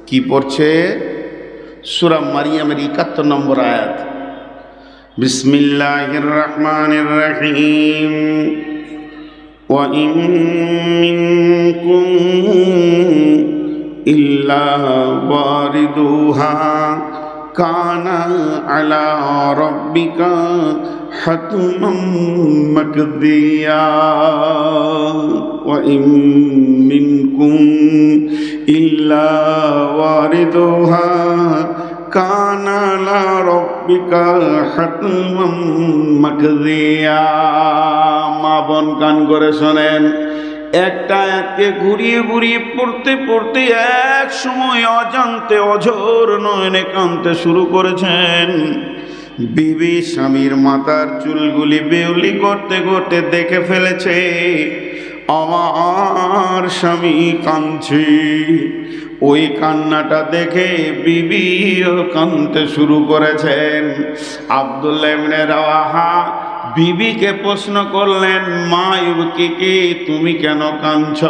Speaker 1: কি পড়ছে? সূরা মারিয়ামের ৭১ নম্বর আয়াত। বিসমিল্লাহির রহমানির রহিম। ওয়া ইন মিনকুম ইল্লা ওয়ারিদুহা কানা আলা রাব্বিকা হাতমান মাকদিয়া। ওয়া ইন মিনকুম ইল্লা ওয়ারিদুহা কানা আলা রাব্বিকা হাতমান মাকদিয়া। মা বোন কান করে শোনেন, একটা আয়াতকে ঘুরিয়ে ঘুরিয়ে পড়তে পড়তে এক সময় অজান্তে অঝোর নয়নে কাঁদতে শুরু করেছেন। বিবি স্বামীর মাথার চুলগুলি বেউলি করতে করতে দেখে ফেলেছে আমার স্বামী কাঁদছে। ওই কান্নাটা দেখে বিবিও কাঁদতে শুরু করেছেন। আব্দুল্লাহ ইবনে রাওয়াহা বিবিকে প্রশ্ন করলেন, মা ইউবকিকে, তুমি কেন কাঁদছ?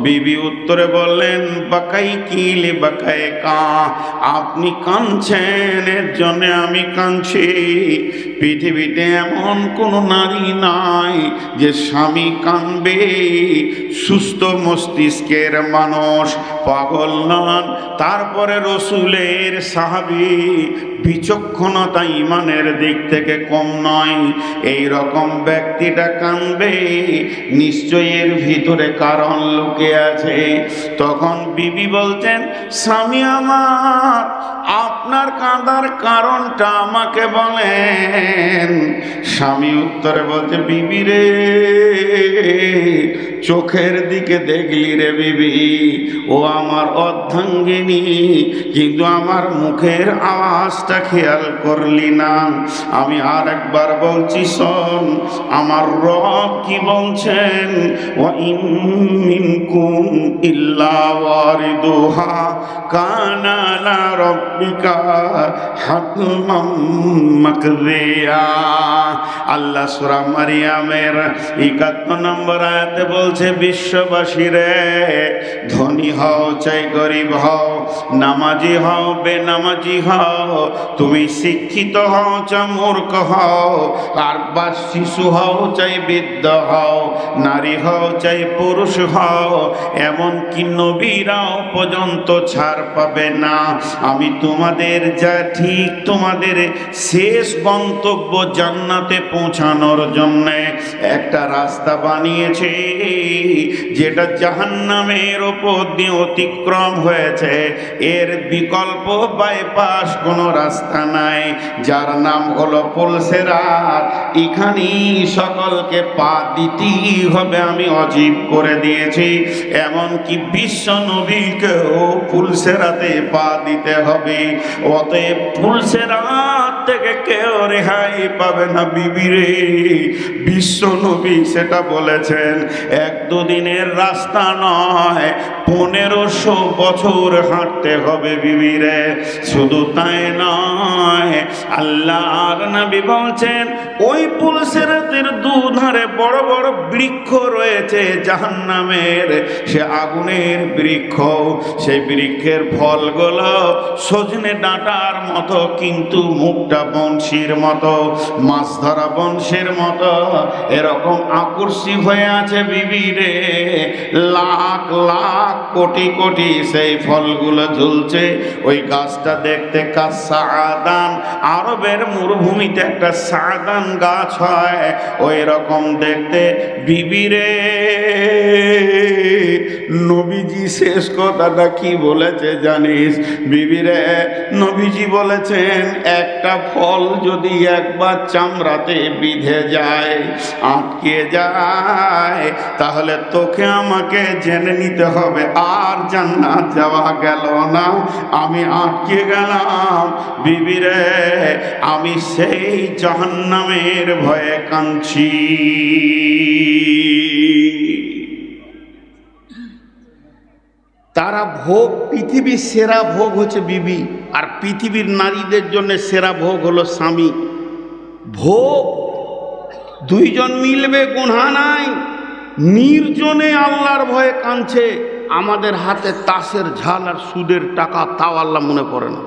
Speaker 1: বিবি উত্তরে বললেন, বাকাই কিলে বাকায় কা, আপনি কাঁদছেন এর জন্যে আমি কাঁদছি। পৃথিবীতে এমন কোনো নারী নাই যে স্বামী কাঁদবে। সুস্থ মস্তিষ্কের মানুষ, পাগল নন। তারপরে রসুলের সাহাবী, বিচক্ষণতা ইমানের দিক থেকে কম নয়। এই রকম ব্যক্তিটা কাঁদবে, নিশ্চয়ই এর ভিতরে কারণ লুকিয়ে আছে। তখন বিবি বলতেন, স্বামী আমার, আপনার কাঁদার কারণটা আমাকে বলেন। স্বামী উত্তরে বলছে, বিবি রে, চোখের দিকে দেখলি রে বিবি, ও আমার অর্ধাঙ্গিনী, কিন্তু আমার মুখের আওয়াজটা খেয়াল করলি না। আমি আর একবার বলছি, শোন, আমার রব কি বলছেন, ওয়া ইন মিনকুম ইল্লা ওয়ারিদুহা কানা লা রাব্বিকা হাতমান মাকদিয়া। আল্লাহ সূরা মারিয়ামের 71 নম্বর আয়াতে বলছে, বিশ্ববাসীরে, ধনী হও চাই গরিব হও, নামাজি হও বেনামাজি হও, তুমি শিক্ষিত হও চা মূর্খ হও, আর বা শিশু হও চাই বৃদ্ধ হও, নারী হও চাই পুরুষ হও, এমনকি নবীরাও পর্যন্ত ছাড় পাবে না। আমি তোমাদের যা ঠিক তোমাদের শেষ গন্তব্য জান্নাতে পৌঁছানোর জন্য একটা রাস্তা বানিয়েছে, যেটা জাহান্নামের ওপর দিয়ে অতিক্রম হয়েছে, এর বিকল্প বাইপাস কোনো রাস্তা নাই, যার নাম হলো পুলসেরাত। এখানেই সকলকে পা দিতেই হবে, আমি অজীব করে দিয়েছি। এমনকি বিশ্ব নবীকেও পুলসেরাতে পা দিতে হবে। অতএব পুলসেরাত থেকে কেউ রেহাই পাবে না বিবি রে। বিশ্ব নবী সেটা বলেছেন, 1-2 দিনের রাস্তা নয়, 1500 বছর হাঁটতে হবে বিবি রে। শুধু তাই নয়, আল্লাহর নবী বলছেন, ওই পুলসেরাতের দুধারে বড় বড় বৃক্ষ রয়েছে জাহান্নামের, সে আগুনের বৃক্ষ। সেই বৃক্ষের ফলগুলো সজনে ডাঁটার মতো, কিন্তু মুখটা বংশীর মতো, মাছ ধরা বংশের মতো, এরকম আকর্ষিত হয়ে আছে বিবি রে। লাখ লাখ কোটি কোটি সেই ফলগুলো ঝুলছে। ওই গাছটা দেখতে কাসাদান, আরবের মরুভূমিতে একটা সাদান গাছ হয়, ওই রকম দেখতে বিবি রে। নবীজি শেষ কথাটা কি বলেছে জানিস বিবি রে? নবীজি বলেছেন, একটা ফল যদি একবার চামড়াতে বিঁধে যায়, আটকে যায়, তাহলে তোকে আমাকে জেনে নিতে হবে আর জান্নাত যাওয়া গেল না, আমি আটকে গেলাম বিবি রে। আমি সেই জাহান্নামের ভয়ে কাঁদছি। তারা ভোগ, পৃথিবীর সেরা ভোগ হচ্ছে বিবি, আর পৃথিবীর নারীদের জন্য সেরা ভোগ হলো স্বামী। ভোগ দুইজন মিলবে গুনাহ নাই, নির্জনে আল্লাহর ভয়ে কাঁদছে। আমাদের হাতে তাসের ঝাল আর সুদের টাকা, তাও আল্লাহ মনে পড়ে না।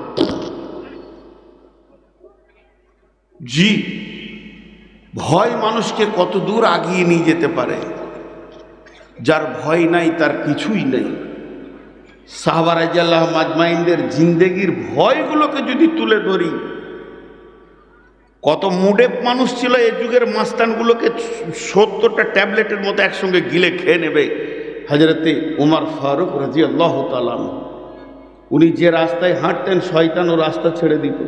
Speaker 1: জি, ভয় মানুষকে কত দূর আগিয়ে নিয়ে যেতে পারে। যার ভয় নাই তার কিছুই নেই। সাহাবা রাদিয়াল্লাহু মাজমাইনদের জিন্দেগির ভয়গুলোকে যদি তুলে ধরি, কত মুডেপ মানুষ ছিল এই যুগের মাস্তানগুলোকে 70টা ট্যাবলেটের মতো একসঙ্গে গিলে খেয়ে নেবে। হযরতে উমর ফারুক রাদিয়াল্লাহু তাআলা, উনি যে রাস্তায় হাঁটতেন শয়তান ও রাস্তা ছেড়ে দিত।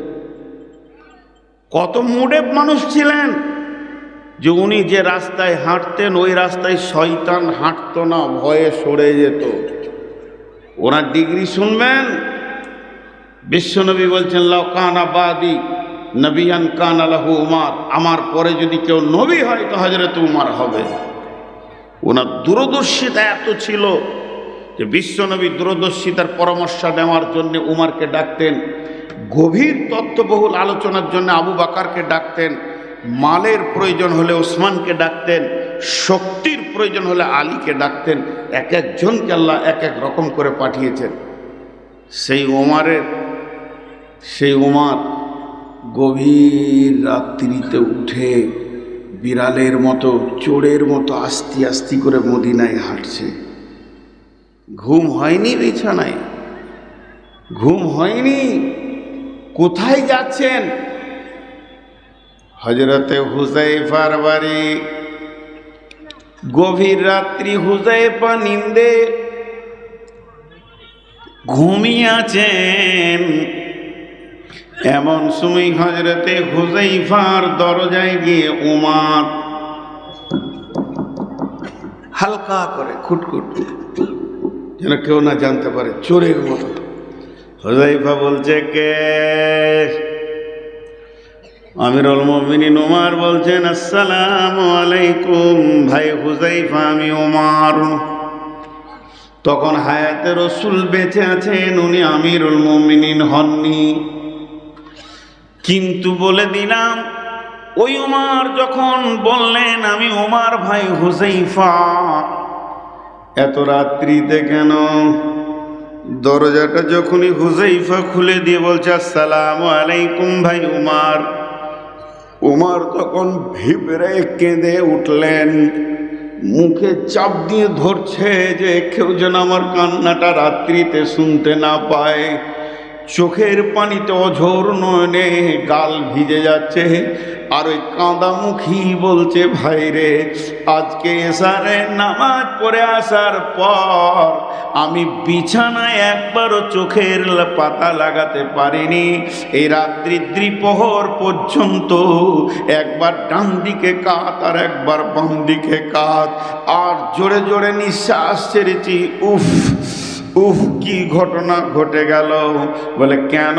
Speaker 1: কত মুডেপ মানুষ ছিলেন যে উনি যে রাস্তায় হাঁটতেন ওই রাস্তায় শয়তান হাঁটতো না, ভয়ে সরে যেত। ওনার ডিগ্রি শুনবেন, বিশ্বনবী বলছেন, লাউ কানা বাদি নবিয়ান কানা লাহু উমর, আমার পরে যদি কেউ নবী হয় তো হযরত উমর হবে। ওনার দূরদর্শিতা এত ছিল যে বিশ্বনবী দূরদর্শিতার পরামর্শ নেওয়ার জন্য উমরকে ডাকতেন, গভীর তত্ত্ববহুল আলোচনার জন্য আবু বকরকে ডাকতেন, মালের প্রয়োজন হলে ওসমানকে ডাকতেন, শক্তির প্রয়োজন হলে আলীকে ডাকতেন। এক একজনকে আল্লাহ এক এক রকম করে পাঠিয়েছেন। সেই উমর গভীর রাত্রিতে উঠে বিড়ালের মতো, চোরের মতো আস্তে আস্তে করে মদিনায় হাঁটছে। ঘুম হয়নি বিছানায়, ঘুম হয়নি। কোথায় যাচ্ছেন? হযরতে হুযায়ফার বাড়ি। গভীর রাত্রি হুযায়ফা নিন্দে ঘুমিয়ে আছেন। এমন সময় হযরতে হুযায়ফার দরজায় গিয়ে উমর হালকা করে খুটখুট যেন কেউ না জানতে পারে, চোরের মতো। হুযায়ফা বলছে, কে? আমিরুল মুমিনিন উমর বলছেন, আসসালামু আলাইকুম। ভাই হুযায়ফা, আমি উমর। তখন হায়াতে রাসূল বেঁচে আছেন, উনি আমিরুল মুমিনিন হননি। কিন্তু বলে দিলাম, ওই উমর যখন বললেন আমি উমর ভাই হুযায়ফা, এত রাত্রিতে কেন? দরজাটা যখনই হুযায়ফা খুলে দিয়ে বলছে, আসসালামু আলাইকুম ভাই উমর, উমর তখন ভিপরে কেঁদে উঠলেন, মুখে চাপ দিয়ে ধরছে যে কেউ যেন আমার কান্নাটা রাত্রিতে শুনতে না পায়। চোখের পানিতে অঝোর নয়নে গাল ভিজে যাচ্ছে, আর ওই কাঁদামুখী বলছে, ভাই রে, আজকে এশারে নামাজ পড়ে আসার পর আমি বিছানায় একবারও চোখের পাতা লাগাতে পারিনি। এই রাত্রি দ্বিপ্রহর পর্যন্ত একবার ডান দিকে কাত আর একবার বাম দিকে কাত, আর জোরে জোরে নিঃশ্বাস ছেড়েছি। উফ উফ, কি ঘটনা ঘটে গেল? বলে, কেন?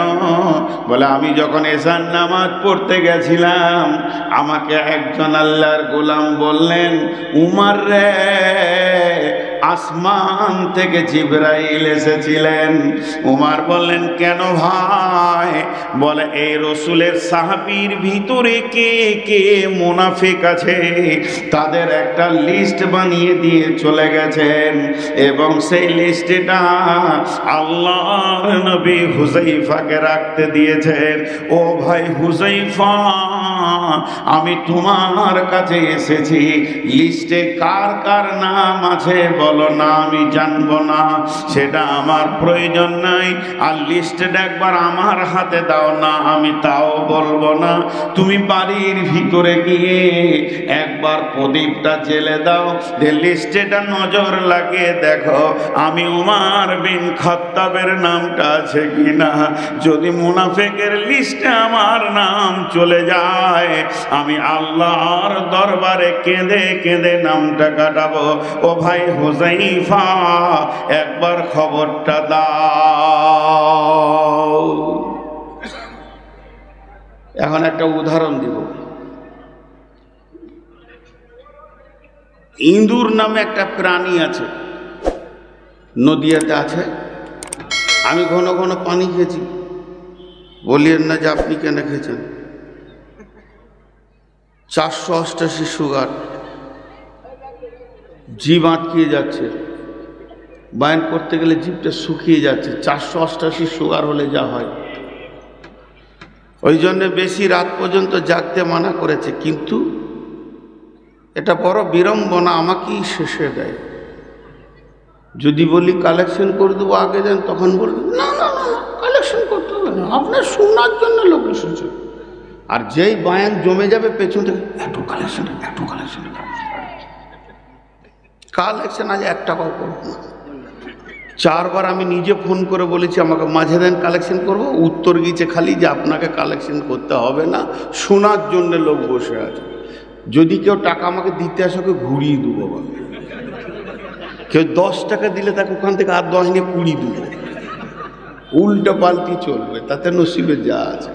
Speaker 1: বলে, আমি যখন এশার নামাজ পড়তে গেছিলাম, আমাকে একজন আল্লাহর গোলাম বললেন, উমর রে, আসমান থেকে জিবরাইল এসেছিলেন। উমর বললেন, কেন ভাই? বলে, এই রসুলের সাহাবীর ভিতরে কে কে মুনাফিক আছে তাদের একটা লিস্ট বানিয়ে দিয়ে চলে গেছেন, এবং সেই লিস্টটা আল্লাহর নবী হুযায়ফাকে রাখতে দিয়েছেন। ও ভাই হুযায়ফা, আমি তোমার কাছে এসেছি, লিস্টে কার কার নাম আছে বলো না, আমি জানবো না, সেটা আমার প্রয়োজন নাই। আর লিস্টটা একবার আমার হাতে দাও না, আমি তাও বলবো না। তুমি বাড়ির ভিতরে গিয়ে একবার প্রদীপটা জেলে দাও, লিস্টেটা নজর লাগিয়ে দেখো আমি উমর বিন খাত্তাবের নামটা আছে কিনা। যদি মুনাফিকের লিস্টে আমার নাম চলে যায়, আমি আল্লাহর দরবারে কেঁদে কেঁদে নামটা কাটাবো। ও ভাই হুযায়ফা, একবার খবরটা দাও। এখন একটা উদাহরণ দিব। ইঁদুর নামে একটা প্রাণী আছে, নদীয়াতে আছে। আমি ঘন ঘন পানি খেয়েছি, বলিয়েন না যে আপনি কেন খেয়েছেন। 488 সুগার, জিভ আটকিয়ে যাচ্ছে, বায়ান করতে গেলে জিভটা শুকিয়ে যাচ্ছে। 488 সুগার হলে যা হয়, ওই জন্য বেশি রাত পর্যন্ত জাগতে মানা করেছে। কিন্তু এটা বড় বিড়ম্বনা, আমাকেই শেষে দেয়। যদি বলি কালেকশন করে দেবো আগে দেন, তখন বলবেন না না না কালেকশন করতে হবে না, আপনার শোনার জন্য লোক এসেছে। আর যেই বায়ান জমে যাবে পেছন থেকে একটু কালেকশন কালেকশন আজ 1 টাকাও করবো না। 4 বার আমি নিজে ফোন করে বলেছি আমাকে মাঝে দেন, কালেকশন করবো। উত্তর গিয়েছে খালি যে আপনাকে কালেকশন করতে হবে না, শোনার জন্য লোক বসে আছে। যদি কেউ টাকা আমাকে দিতে আসে, ওকে ঘুরিয়ে দেবো। কেউ 10 টাকা দিলে তাকে ওখান থেকে আর 10 নিয়ে 20 দেবো। উল্টো পাল্টি চলবে, তাতে নসিবে যা আছে।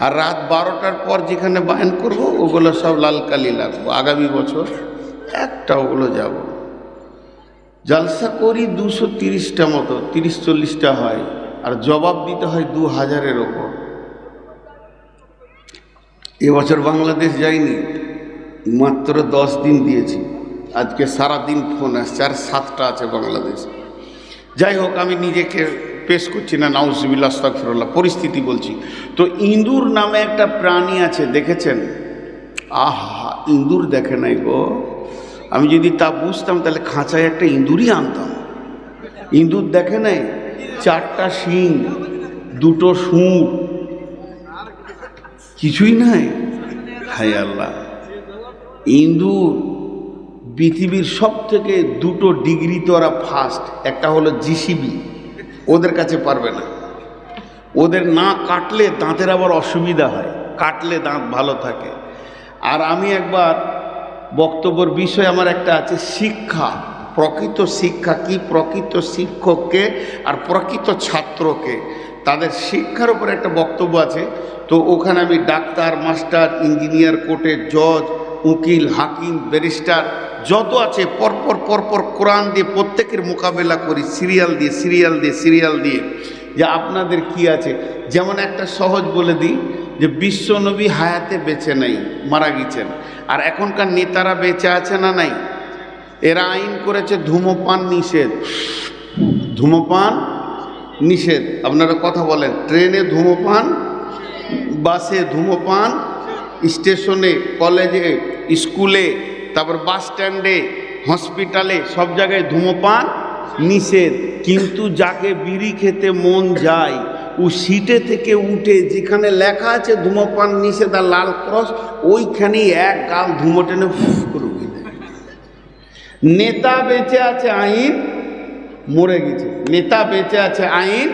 Speaker 1: আর রাত 12টার পর যেখানে বায়ান করবো ওগুলো সব লালকালি লাগবো। আগামী বছর একটা ওগুলো যাব। জালসা করি 230টা মতো, 30-40টা হয়, আর জবাব দিতে হয় 2000-এর ওপর। এবছর বাংলাদেশ যাইনি, মাত্র 10 দিন দিয়েছি। আজকে সারাদিন ফোন আসছে, আর 7টা আছে বাংলাদেশ। যাই হোক, আমি নিজেকে পেশ করছি না, নাউজুবিল্লাহ আস্তাগফিরুল্লাহ, পরিস্থিতি বলছি। তো ইঁদুর নামে একটা প্রাণী আছে, দেখেছেন? আহা, ইঁদুর দেখে নাই গো। আমি যদি তা বুঝতাম তাহলে খাঁচায় একটা ইঁদুরই আনতাম। ইঁদুর দেখে নাই? 4টা শিং, 2টো সুর, কিছুই নাই। হায় আল্লাহ! ইঁদুর পৃথিবীর সব থেকে 2টো ডিগ্রিতে ওরা ফার্স্ট। একটা হলো জিসিবি, ওদের কাছে পারবে না। ওদের না কাটলে দাঁতের আবার অসুবিধা হয়, কাটলে দাঁত ভালো থাকে। আর আমি একবার বক্তব্যের বিষয় আমার একটা আছে শিক্ষা, প্রকৃত শিক্ষা কি, প্রকৃত শিক্ষককে আর প্রকৃত ছাত্রকে, তাদের শিক্ষার উপর একটা বক্তব্য আছে। তো ওখানে আমি ডাক্তার, মাস্টার, ইঞ্জিনিয়ার, কোর্টের জজ, উকিল, হাকিম, ব্যারিস্টার যত আছে পরপর পরপর কোরআন দিয়ে প্রত্যেকের মোকাবেলা করি, সিরিয়াল দিয়ে সিরিয়াল দিয়ে সিরিয়াল দিয়ে, যে আপনাদের কি আছে। যেমন একটা সহজ বলে দিই, যে বিশ্বনবী হায়াতে বেঁচে নাই, মারা গেছেন, আর এখনকার নেতারা বেঁচে আছে না নাই? এরা আইন করেছে ধূমপান নিষেধ, ধূমপান নিষেধ। আপনারা কথা বলেন, ট্রেনে ধূমপান, বাসে ধূমপান, স্টেশনে, কলেজে, স্কুলে, তারপর বাস স্ট্যান্ডে, হসপিটালে, সব জায়গায় ধূমপান নিষেধ। কিন্তু যাকে বিড়ি খেতে মন যায়, ও সিটে থেকে উঠে যেখানে লেখা আছে ধূমপান নিষেধ আর লাল ক্রস, ওইখানেই এক গাল ধুমো টেনে করবে। নেতা বেঁচে আছে, আইন মরে গেছে। নেতা বেঁচে আছে, আইন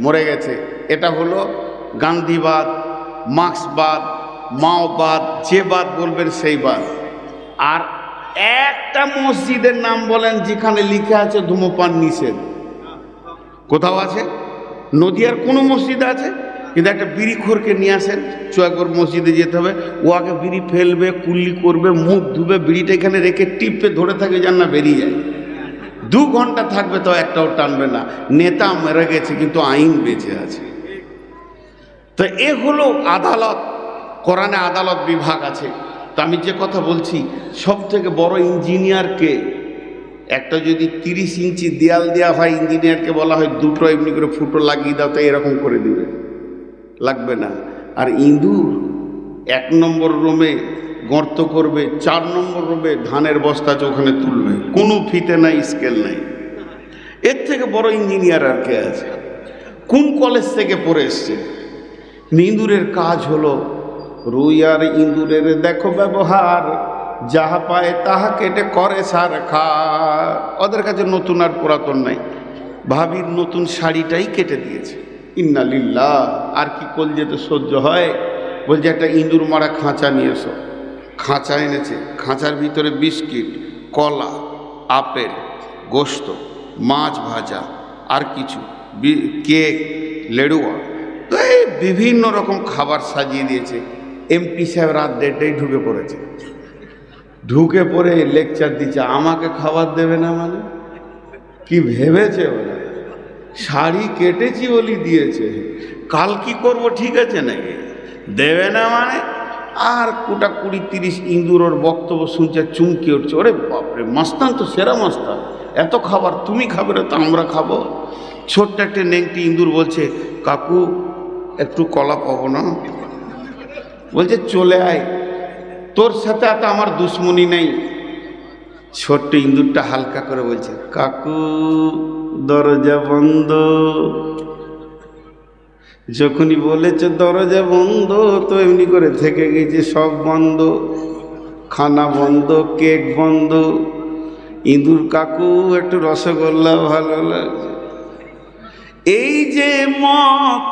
Speaker 1: মরে গেছে। এটা হলো গান্ধীবাদ, মার্ক্সবাদ, মাওবাদ, যে বাদ বলবেন সেই বাদ। আর একটা মসজিদের নাম বলেন যেখানে লিখে আছে ধূমপান নিষেধ? কোথাও আছে? নদিয়ার কোনো মসজিদে আছে? কিন্তু একটা বিড়িখোরকে নিয়ে আসেন, চুয়াগড় মসজিদে যেতে হবে, ও আগে বিড়ি ফেলবে, কুল্লি করবে, মুখ ধুবে, বিড়িটা এখানে রেখে টিপে ধরে থাকে যেন না বেরিয়ে যায়। 2 ঘন্টা থাকবে তো একটাও টানবে না। নেতা মেরে গেছে কিন্তু আইন বেঁচে আছে। তো এ হলো আদালত, কোরআনে আদালত বিভাগ আছে। তো আমি যে কথা বলছি, সব থেকে বড় ইঞ্জিনিয়ারকে, একটা যদি 30 ইঞ্চি দেয়াল দেওয়া হয়, ইঞ্জিনিয়ারকে বলা হয় দুটো এমনি করে ফুটো লাগিয়ে দাও, তো এরকম করে দিবে, লাগবে না। আর ইঁদুর 1 নম্বর রুমে গর্ত করবে, 4 নম্বর রুমে ধানের বস্তা ওখানে তুলবে, কোনো ফিতে নাই, স্কেল নাই। এর থেকে বড় ইঞ্জিনিয়ার আর কে আছে? কোন কলেজ থেকে পড়ে এসছে? ইঁদুরের কাজ হলো, রুই আর ইঁদুরের দেখো ব্যবহার, যাহা পায় তাহা কেটে করে সার খা। ওদের কাছে নতুন আর পুরাতন নাই, ভাবির নতুন শাড়িটাই কেটে দিয়েছে। ইন্না লিল্লাহ। আর কি কলজে তো সহ্য হয়? বলছে একটা ইঁদুর মারা খাঁচা নিয়ে এসো। খাঁচা এনেছে, খাঁচার ভিতরে বিস্কিট, কলা, আপেল, গোস্ত, মাছ ভাজা, আর কিছু কেক, লেড়ুয়া, তো এই বিভিন্ন রকম খাবার সাজিয়ে দিয়েছে। এমপি সাহেব রাত 1:30টায় ঢুকে পড়েছে, ঢুকে পড়ে লেকচার দিচ্ছে, আমাকে খাবার দেবে না মানে কি ভেবেছে ওরা? শাড়ি কেটেছি বলি দিয়েছে, কাল কি করব ঠিক আছে নাকি? দেবে না মানে? আর কোটা 20-30 ইঁদুর ওর বক্তব্য শুনছে, চুমকে উঠছে, ওরে বাপরে, মাস্তান তো সেরা মাস্তান, এত খাবার তুমি খাবে না তো আমরা খাবো। ছোট্ট একটা নেংটি ইঁদুর বলছে, কাকু একটু কলা পাবো না? বলছে চলে আয়, তোর সাথে এত আমার দুশ্মনী নেই। ছোট্ট ইঁদুরটা হালকা করে বলছে, কাকু দরজা বন্ধ। যখনই বলেছে দরজা বন্ধ, তো এমনি করে থেকে গেছে, সব বন্ধ, খানা বন্ধ, কেক বন্ধ। ইঁদুর, কাকু একটু রসগোল্লা ভালো লাগছে। এই যে মত,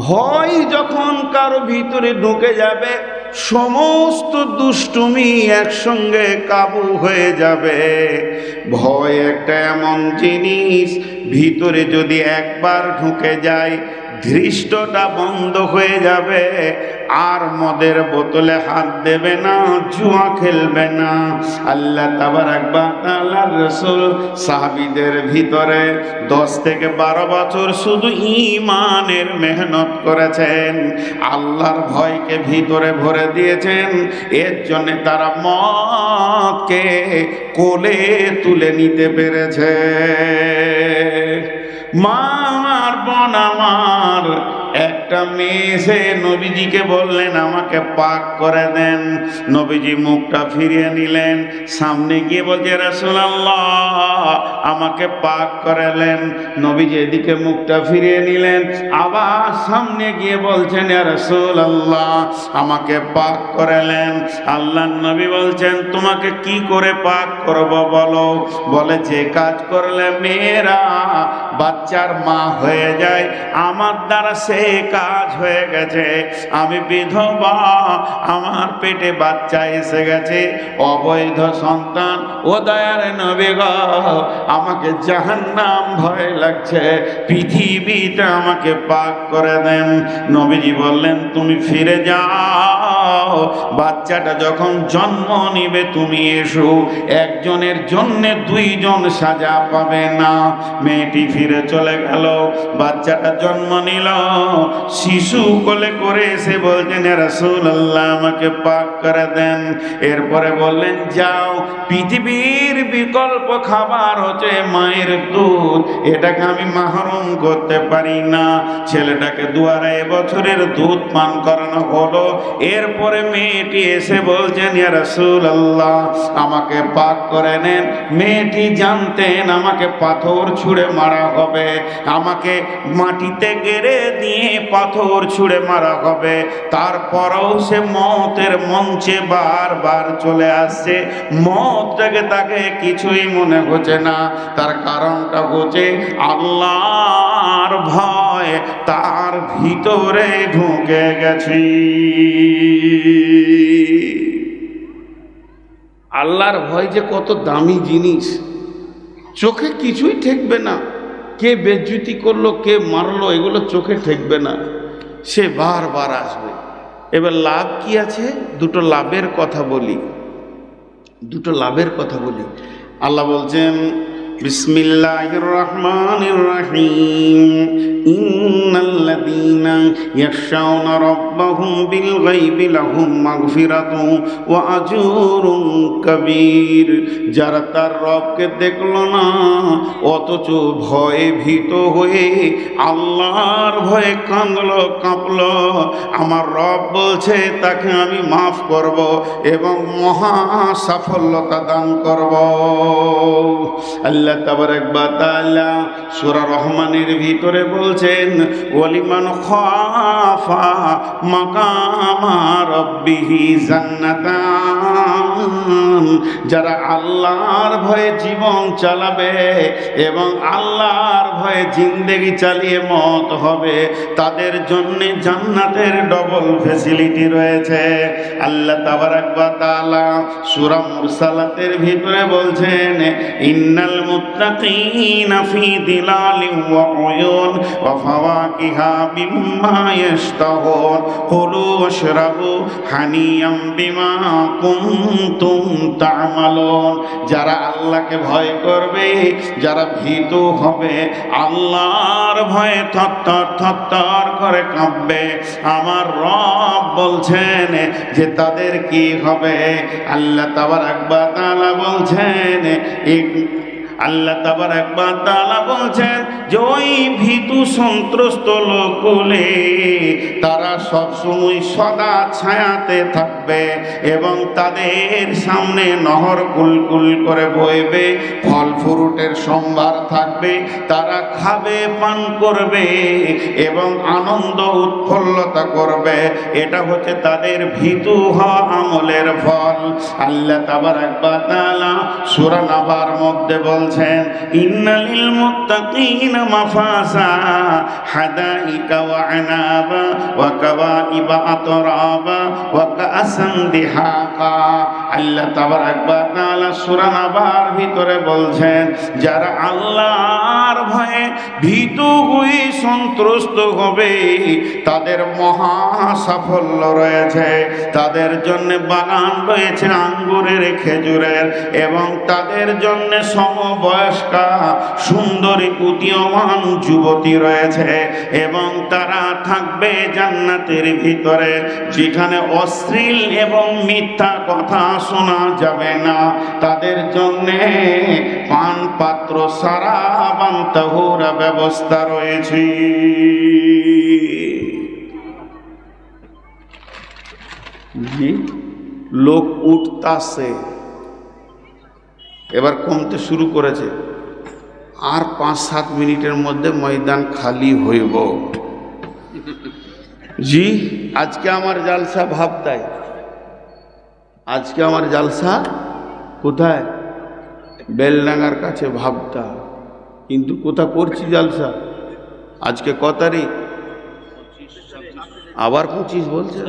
Speaker 1: ভয় যখন কারো ভিতরে ঢুকে যাবে, সমস্ত দুষ্টুমি একসঙ্গে কাবু হয়ে যাবে। ভয় একটা এমন জিনিস, ভিতরে যদি একবার ঢুকে যায়, ধৃষ্টটা বন্ধ হয়ে যাবে। আর মদের বোতলে হাত দেবে না, জুয়া খেলবে না। আল্লাহ তাবারাক ওয়া তাআলার রাসূল সাহাবীদের ভিতরে 10 থেকে 12 বছর শুধু ঈমানের মেহনত করেছেন, আল্লাহর ভয়কে ভিতরে ভরে দিয়েছেন। এর জন্য তারা মদকে কোলে তুলে নিতে পেরেছে। মা আমার, বোন আমার, একটা মেয়ে এসে নবীজিকে বললেন আমাকে পাক করে দেন। নবীজি মুখটা ফিরিয়ে নিলেন, সামনে গিয়ে বলছে রাসূলুল্লাহ আমাকে পাক করালেন। নবীজি এদিকে মুখটা ফিরিয়ে নিলেন, আবার সামনে গিয়ে বলছেন ইয়া রাসূলুল্লাহ আমাকে পাক করালেন। আল্লাহর নবী বলছেন তোমাকে কি করে পাক করব বলো? বলে যে কাজ করলে মেয়েরা বাচ্চার মা হয়ে যায়, আমার দ্বারা সে কাজ হয়ে গেছে। আমি বিধবা, আমার পেটে বাচ্চা এসে গেছে, অবৈধ সন্তান। ও দয়ার নবী গো, আমাকে জাহান্নাম ভয় লাগছে, পৃথিবীতে আমাকে পাক করে দেন। নবীজি বললেন তুমি ফিরে যাও, বাচ্চাটা যখন জন্ম নিবে তুমি এসো, একজনের জন্য দুইজন সাজা পাবে না। মেয়েটি ফিরে চলে গেল, বাচ্চাটা জন্ম নিল, শিশু কোলে করে এসে বলছেন ইয়া রাসূলুল্লাহ আমাকে পাক করে দেন। এরপরে বললেন যাও, পৃথিবীর বিকল্প খাবার হচ্ছে মায়ের দুধ, এটাকে আমি মাহরুম করতে পারি না। ছেলেটাকে 2.5 বছরের দুধ পান করানো হলো। এরপরে মেয়েটি এসে বলছেন ইয়া রাসূলুল্লাহ আমাকে পাক করে নেন। মেয়েটি জানতেন আমাকে পাথর ছুঁড়ে মারা হবে, আমাকে মাটিতে গেড়ে দিয়ে পাথর ছুঁড়ে মারা হবে, তারপরেও সে মতের মঞ্চে বারবার চলে আসছে। মতটাকে তাকে কিছুই মনে হচ্ছে না। তার কারণটা হচ্ছে আল্লাহর ভয় তার ভিতরে ঢুকে গেছে। আল্লাহর ভয় যে কত দামি জিনিস, চোখে কিছুই ঠেকবে না। কে বেজ্জতি করলো, কে মারলো, এগুলো চোখে ঠেকবে না, সে বারবার আসবে। এবার লাভ কি আছে? দুটো লাভের কথা বলি, দুটো লাভের কথা বলি। আল্লাহ বলছেন বিসমিল্লাহির রহমানির রহিম, ইন্নাল্লাযীনা ইয়াখশাউনা রাব্বাহুম বিল গায়বি লাহুম মাগফিরাতুন ওয়া আজরুন কাবীর। যারা তার রবকে দেখলো না অথচ ভয়ে ভীত হয়ে আল্লাহর ভয়ে কাঁদলো কাঁপলো, আমার রব বলছে তাকে আমি মাফ করব এবং মহা সাফল্যতা দান করব। আল্লাহ তাবারাক ওয়া তাআলা সূরা রহমানের ভিতরে বলছেন ওয়ালিমান খাফা মাকামা রাব্বিহি জান্নাতান। যারা আল্লাহর ভয়ে জীবন চালাবে এবং আল্লাহর ভয়ে জিন্দেগি চালিয়ে মত হবে, তাদের জন্য জান্নাতের ডবল ফ্যাসিলিটি রয়েছে। আল্লাহ তাবারাক ওয়া তাআলা সূরা মুরসালাতের ভিতরে বলছেন ইন্নাল মুত্তাকিনা ফি দিলালিন ওয়া উয়ুন ওয়া ফাওয়াকিহা মিম্মা ইয়াশতাহুন কুলু ওয়াশরাবু হানিয়াম বিমা কুনতুম তা'মালুন। যারা আল্লাহকে ভয় করবে, যারা ভীত হবে, আল্লাহর ভয়ে থরথর থরথর করে কাঁপবে, আমার রব বলছেন যে তাদের কি হবে। আল্লাহ তাবারাক ওয়া তাআলা বলছেন আল্লাহ তাবারাক ওয়া তাআলা বলছেন যে ওই ভীতু সন্ত্রস্ত লোকগুলি তারা সবসময় সদা ছায়াতে থাকবে এবং তাদের সামনে নহর কুলকুল করে বইবে, ফল ফ্রুটের সম্ভার থাকবে, তারা খাবে পান করবে এবং আনন্দ উৎফুল্লতা করবে। এটা হচ্ছে তাদের ভীতু হওয়া আমলের ফল। আল্লাহ তাবারাক ওয়া তাআলা সূরা নাবার মধ্যে বলছেন ইন্নালিল মুত্তাকিনা মাফাসা হাদাইকা ওয়া আনাবা ওয়া কাওয়াইবা আতরাবা ওয়া কাআসান দিহাকা। আল্লাহ তাবারাক ওয়া তাআলা সূরা নাবার ভিতরে বলছেন যারা আল্লাহর ভয়ে ভীতু হয়ে সন্ত্রস্ত হবে তাদের মহা সাফল্য রয়েছে। তাদের জন্য বাগান রয়েছে আঙ্গুরের, খেজুরের এবং তাদের জন্য সমবয়স্কা সুন্দরী উদীয়মান যুবতী রয়েছে এবং তারা থাকবে জান্নাতের ভিতরে যেখানে অশ্লীল এবং মিথ্যা কথা শোনা যাবে না। তাদের জন্য পান পাত্র সারাবান তাহুরা ব্যবস্থা রয়েছে। জি, লোক উঠতাছে, এবার কমতে শুরু করেছে, আর 5-7 মিনিটের মধ্যে ময়দান খালি হইব। জি, আজকে আমার জালসা ভাবতায়, আজকে আমার জালসা কোথায়? বেলডাঙ্গার কাছে ভাবতা। কিন্তু কোথা করছি জালসা? আজকে ক তারিখ? আবার 25 বলছে।